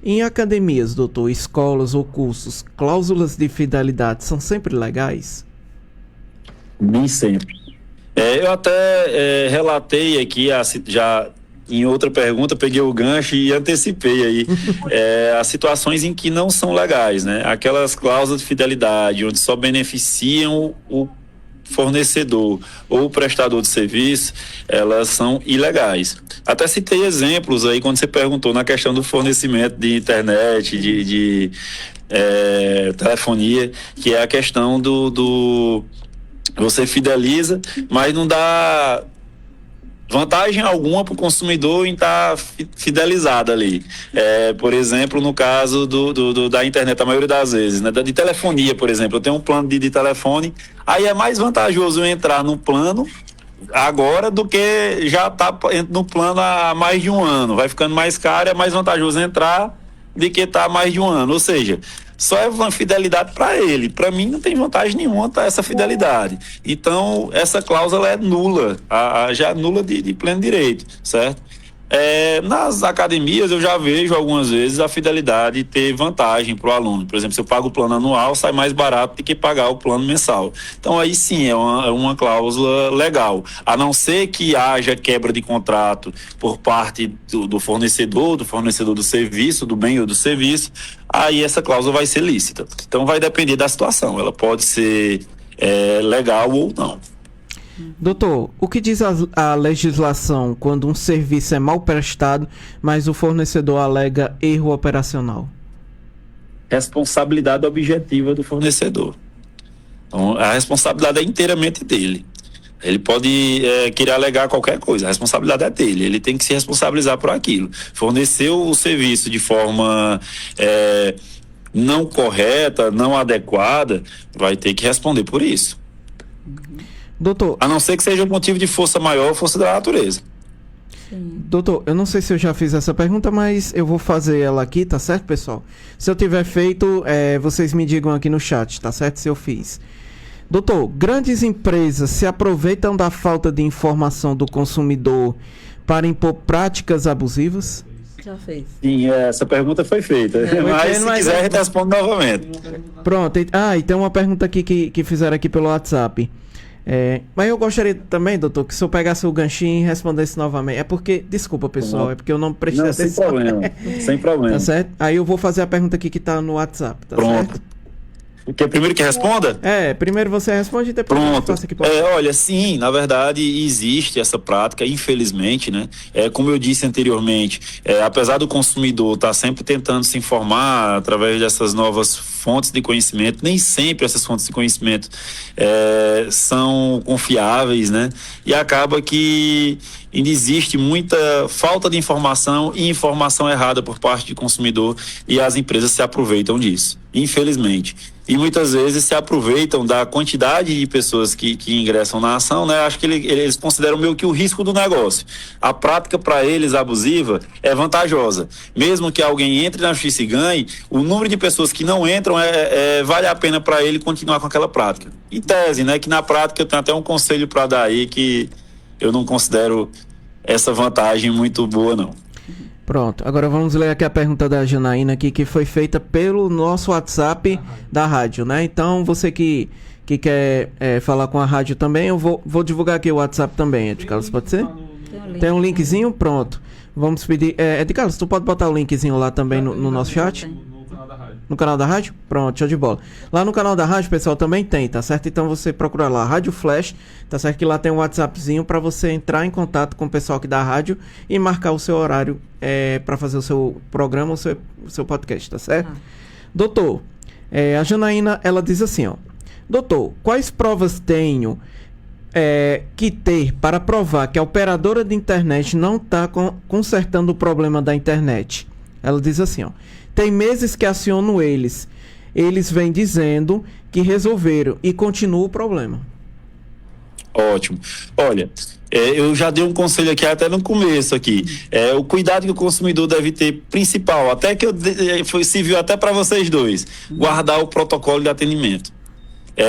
S2: Em academias, doutor, escolas ou cursos, cláusulas de fidelidade são sempre legais?
S4: Nem sempre. Eu até relatei aqui, já em outra pergunta, peguei o gancho e antecipei aí as situações em que não são legais, né? Aquelas cláusulas de fidelidade, onde só beneficiam o fornecedor ou o prestador de serviço, elas são ilegais. Até citei exemplos aí quando você perguntou na questão do fornecimento de internet, de telefonia, que é a questão do você fideliza, mas não dá vantagem alguma para o consumidor em estar fidelizado ali. Por exemplo, no caso da internet, a maioria das vezes, né? De telefonia, por exemplo, eu tenho um plano de telefone, aí é mais vantajoso eu entrar no plano agora do que já está no plano há mais de um ano. Vai ficando mais caro, é mais vantajoso entrar do que estar há mais de um ano. Ou seja, só é uma fidelidade para ele. Para mim não tem vantagem nenhuma essa fidelidade. Então, essa cláusula é nula, já é nula de pleno direito, certo? Nas academias eu já vejo algumas vezes a fidelidade ter vantagem para o aluno. Por exemplo, se eu pago o plano anual, sai mais barato do que pagar o plano mensal. Então aí sim é uma cláusula legal, a não ser que haja quebra de contrato por parte do fornecedor do serviço, do bem ou do serviço, aí essa cláusula vai ser lícita. Então vai depender da situação, ela pode ser legal ou não.
S2: Doutor, o que diz a legislação quando um serviço é mal prestado, mas o fornecedor alega erro operacional?
S4: Responsabilidade objetiva do fornecedor. Então, a responsabilidade é inteiramente dele. Ele pode querer alegar qualquer coisa, a responsabilidade é dele, ele tem que se responsabilizar por aquilo. Forneceu o serviço de forma não correta, não adequada, vai ter que responder por isso.
S2: Doutor,
S4: a não ser que seja um motivo de força maior ou força da natureza.
S2: Doutor, eu não sei se eu já fiz essa pergunta, mas eu vou fazer ela aqui, tá certo, pessoal? Se eu tiver feito, vocês me digam aqui no chat, tá certo? Se eu fiz. Doutor, grandes empresas se aproveitam da falta de informação do consumidor para impor práticas abusivas?
S5: Já fez.
S4: Sim, essa pergunta foi feita. Mas se quiser, a gente responde novamente.
S2: Pronto. E tem uma pergunta aqui que fizeram aqui pelo WhatsApp. Mas eu gostaria também, doutor, que se eu pegasse o ganchinho e respondesse novamente. É porque, desculpa, pessoal, é porque eu não prestei atenção.
S4: Sem problema, sem problema.
S2: Tá certo? Aí eu vou fazer a pergunta aqui que tá no WhatsApp, tá
S4: Pronto.
S2: certo?
S4: Quer primeiro que responda?
S2: Primeiro você responde e depois
S4: Pronto.
S2: eu passo aqui pra...
S4: Olha, sim, na verdade existe essa prática, infelizmente, né? Como eu disse anteriormente, apesar do consumidor estar sempre tentando se informar através dessas novas fontes de conhecimento, nem sempre essas fontes de conhecimento são confiáveis, né? E acaba que ainda existe muita falta de informação e informação errada por parte do consumidor e as empresas se aproveitam disso, infelizmente. E muitas vezes se aproveitam da quantidade de pessoas que ingressam na ação, né? Acho que eles consideram meio que o risco do negócio. A prática para eles abusiva é vantajosa. Mesmo que alguém entre na justiça e ganhe, o número de pessoas que não entram vale a pena para ele continuar com aquela prática. Em tese, né? Que na prática eu tenho até um conselho para dar aí que eu não considero essa vantagem muito boa, não.
S2: Pronto, agora vamos ler aqui a pergunta da Janaína aqui, que foi feita pelo nosso WhatsApp da rádio, né? Então, você que quer falar com a rádio também, eu vou divulgar aqui o WhatsApp também, Ed Carlos, pode ser? Tem um linkzinho? Pronto. Vamos pedir... Ed Carlos, tu pode botar o linkzinho lá também no nosso chat? No canal da rádio? Pronto, show de bola. Lá no canal da rádio, pessoal, também tem, tá certo? Então você procura lá, Rádio Flash, tá certo? Que lá tem um WhatsAppzinho pra você entrar em contato com o pessoal aqui da rádio e marcar o seu horário pra fazer o seu programa, o seu podcast, tá certo? Doutor, a Janaína, ela diz assim, ó. Doutor, quais provas tenho que ter para provar que a operadora de internet não tá consertando o problema da internet? Ela diz assim, ó. Tem meses que aciono eles. Eles vêm dizendo que resolveram e continua o problema.
S4: Ótimo. Olha, eu já dei um conselho aqui até no começo aqui. O cuidado que o consumidor deve ter, principal, até que serviu até para vocês dois, guardar o protocolo de atendimento.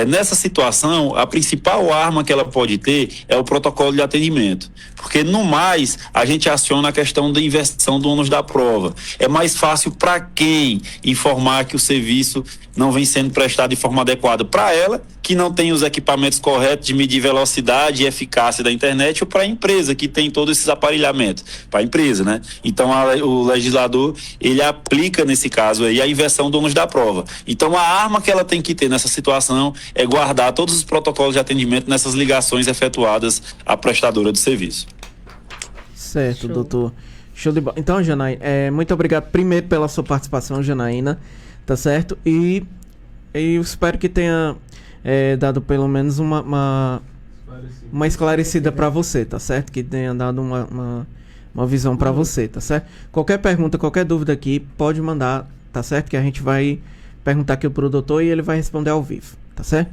S4: Nessa situação, a principal arma que ela pode ter é o protocolo de atendimento, porque no mais a gente aciona a questão da inversão do ônus da prova. É mais fácil para quem informar que o serviço não vem sendo prestado de forma adequada para ela, que não tem os equipamentos corretos de medir velocidade e eficácia da internet, ou para a empresa que tem todos esses aparelhamentos, para a empresa, né? Então o legislador, ele aplica nesse caso aí a inversão do ônus da prova. Então a arma que ela tem que ter nessa situação é guardar todos os protocolos de atendimento nessas ligações efetuadas à prestadora de serviço.
S2: Certo, doutor. Show de bola. Então, Janaína, muito obrigado primeiro pela sua participação, Janaína, tá certo? E eu espero que tenha dado pelo menos uma esclarecida para você, tá certo? Que tenha dado uma visão para você, tá certo? Qualquer pergunta, qualquer dúvida aqui, pode mandar, tá certo? Que a gente vai perguntar aqui pro doutor e ele vai responder ao vivo, tá certo?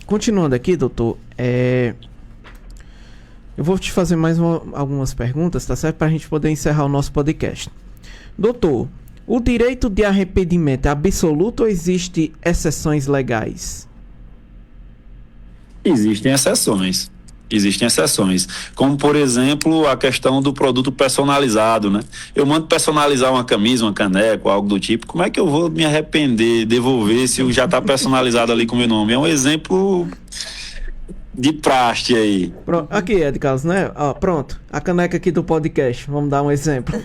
S2: Continuando aqui, doutor, eu vou te fazer mais algumas perguntas, tá certo? Pra gente poder encerrar o nosso podcast. Doutor, o direito de arrependimento é absoluto ou existe exceções legais?
S4: Existem exceções. Existem exceções, como por exemplo a questão do produto personalizado, né? Eu mando personalizar uma camisa, uma caneca, algo do tipo, como é que eu vou me arrepender, devolver se já está personalizado ali com o meu nome? É um exemplo de praxe aí.
S2: Pronto, aqui, Ed Carlos, né? Pronto, a caneca aqui do podcast, vamos dar um exemplo.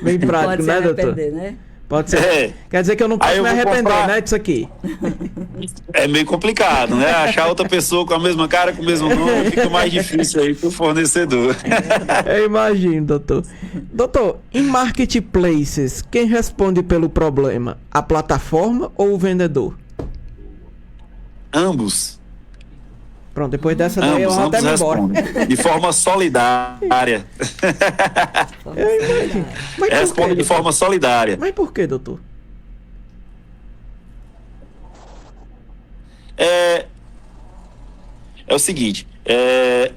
S2: Bem prático, né, doutor?
S5: Né?
S2: Pode ser. Quer dizer que eu não posso me arrepender, né, disso aqui.
S4: É meio complicado, né? Achar outra pessoa com a mesma cara, com o mesmo nome, fica mais difícil aí pro fornecedor.
S2: Eu imagino, doutor. Doutor, em marketplaces, quem responde pelo problema? A plataforma ou o vendedor?
S4: Ambos.
S2: Pronto, depois dessa daí eu vou até me embora.
S4: De forma solidária.
S2: Eu imagino. Mas
S4: Responde de forma solidária.
S2: Mas por que, doutor?
S4: É o seguinte,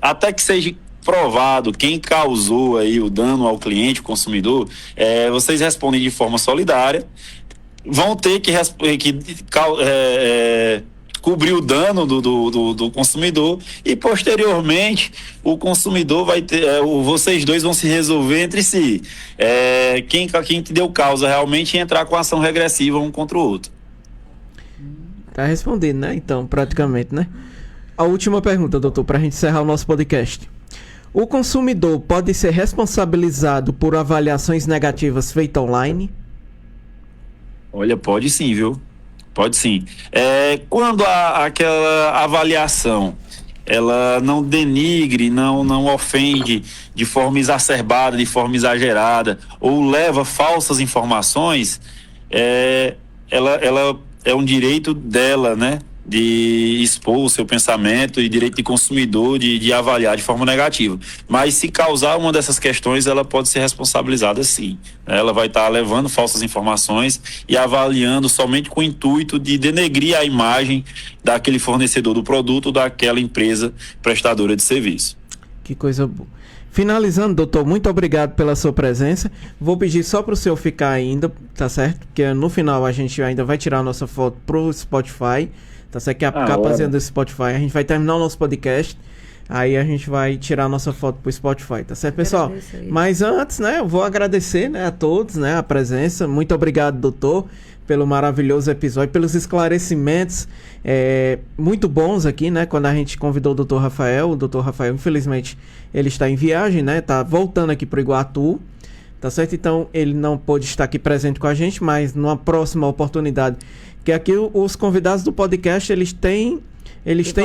S4: até que seja provado quem causou aí o dano ao cliente, o consumidor, vocês respondem de forma solidária, vão ter que cobrir o dano do consumidor e posteriormente o consumidor vai ter, vocês dois vão se resolver entre si, quem deu causa realmente entrar com ação regressiva um contra o outro.
S2: Tá respondido, né? Então, praticamente, né? A última pergunta, doutor, pra gente encerrar o nosso podcast. O consumidor pode ser responsabilizado por avaliações negativas feitas online?
S4: Olha, pode sim, viu? Pode sim. Quando aquela avaliação ela não denigre, não ofende de forma exacerbada, de forma exagerada, ou leva falsas informações, ela é um direito dela, né? De expor o seu pensamento e direito de consumidor de avaliar de forma negativa. Mas se causar uma dessas questões, ela pode ser responsabilizada sim. Ela vai estar levando falsas informações e avaliando somente com o intuito de denegrir a imagem daquele fornecedor do produto ou daquela empresa prestadora de serviço.
S2: Que coisa boa. Finalizando, doutor, muito obrigado pela sua presença. Vou pedir só para o senhor ficar ainda, tá certo? Porque no final a gente ainda vai tirar a nossa foto pro Spotify. Tá certo? Que a capazinha do Spotify. A gente vai terminar o nosso podcast. Aí a gente vai tirar a nossa foto pro Spotify. Tá certo, pessoal? Mas antes, né? Eu vou agradecer, né, a todos, né? A presença. Muito obrigado, doutor, pelo maravilhoso episódio, pelos esclarecimentos muito bons aqui, né? Quando a gente convidou o doutor Rafael. O doutor Rafael, infelizmente, ele está em viagem, né? Tá voltando aqui pro Iguatu. Tá certo? Então, ele não pôde estar aqui presente com a gente, mas numa próxima oportunidade, que aqui os convidados do podcast, eles têm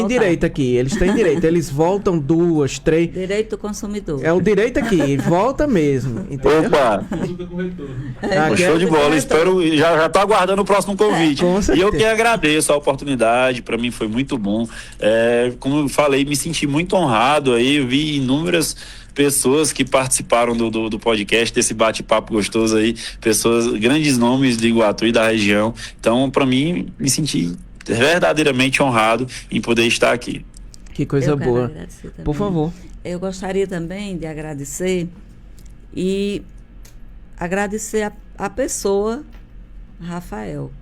S2: direito aqui, eles voltam 2, 3...
S5: Direito do consumidor.
S2: É o direito aqui, volta mesmo, entendeu?
S4: Opa! Show de bola, espero, já tô aguardando o próximo convite. E eu que agradeço a oportunidade, para mim foi muito bom. Como eu falei, me senti muito honrado aí, eu vi inúmeras pessoas que participaram do podcast, desse bate-papo gostoso aí, pessoas, grandes nomes de Iguatu e da região. Então, para mim, me senti verdadeiramente honrado em poder estar aqui.
S2: Que coisa boa. Por favor.
S5: Eu gostaria também de agradecer a pessoa Rafael,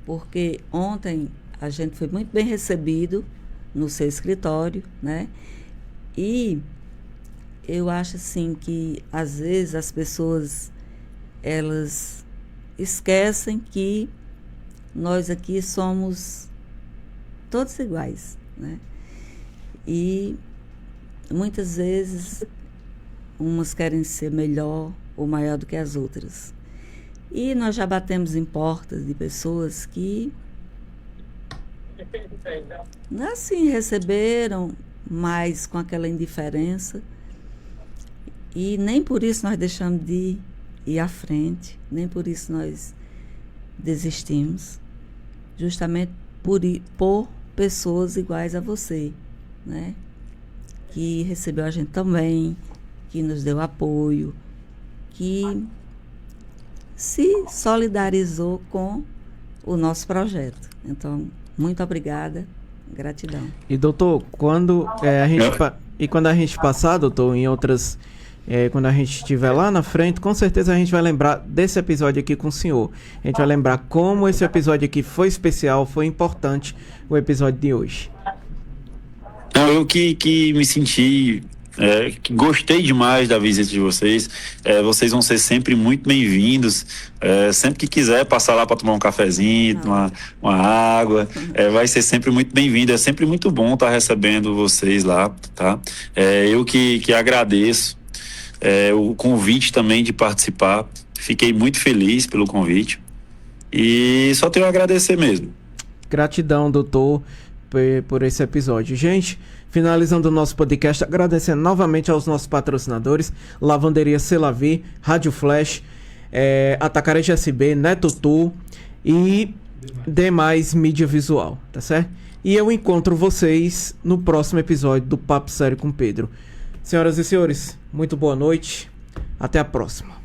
S5: porque ontem a gente foi muito bem recebido no seu escritório, né? E eu acho assim que às vezes as pessoas elas esquecem que nós aqui somos todos iguais, né? E muitas vezes umas querem ser melhor ou maior do que as outras. E nós já batemos em portas de pessoas que assim receberam, mas com aquela indiferença. E nem por isso nós deixamos de ir à frente, nem por isso nós desistimos, justamente por pessoas iguais a você, né? Que recebeu a gente também, que nos deu apoio, que se solidarizou com o nosso projeto. Então, muito obrigada, gratidão.
S2: E doutor, quando a gente passar, doutor, em outras... quando a gente estiver lá na frente, com certeza a gente vai lembrar desse episódio aqui com o senhor. A gente vai lembrar como esse episódio aqui foi especial, foi importante, o episódio de hoje.
S4: Eu que me senti, que gostei demais da visita de vocês. Vocês vão ser sempre muito bem-vindos. Sempre que quiser passar lá para tomar um cafezinho, tomar uma água, vai ser sempre muito bem-vindo. É sempre muito bom estar recebendo vocês lá, tá? Eu que agradeço. O convite também de participar, Fiquei muito feliz pelo convite e só tenho a agradecer mesmo.
S2: Gratidão, doutor, por esse episódio. Gente, finalizando o nosso podcast, agradecendo novamente aos nossos patrocinadores, Lavanderia Selavi, Rádio Flash, Atacarejo SB, Neto Tour e demais mídia visual, tá certo? E eu encontro vocês no próximo episódio do Papo Sério com Pedro. Senhoras e senhores, muito boa noite. Até a próxima.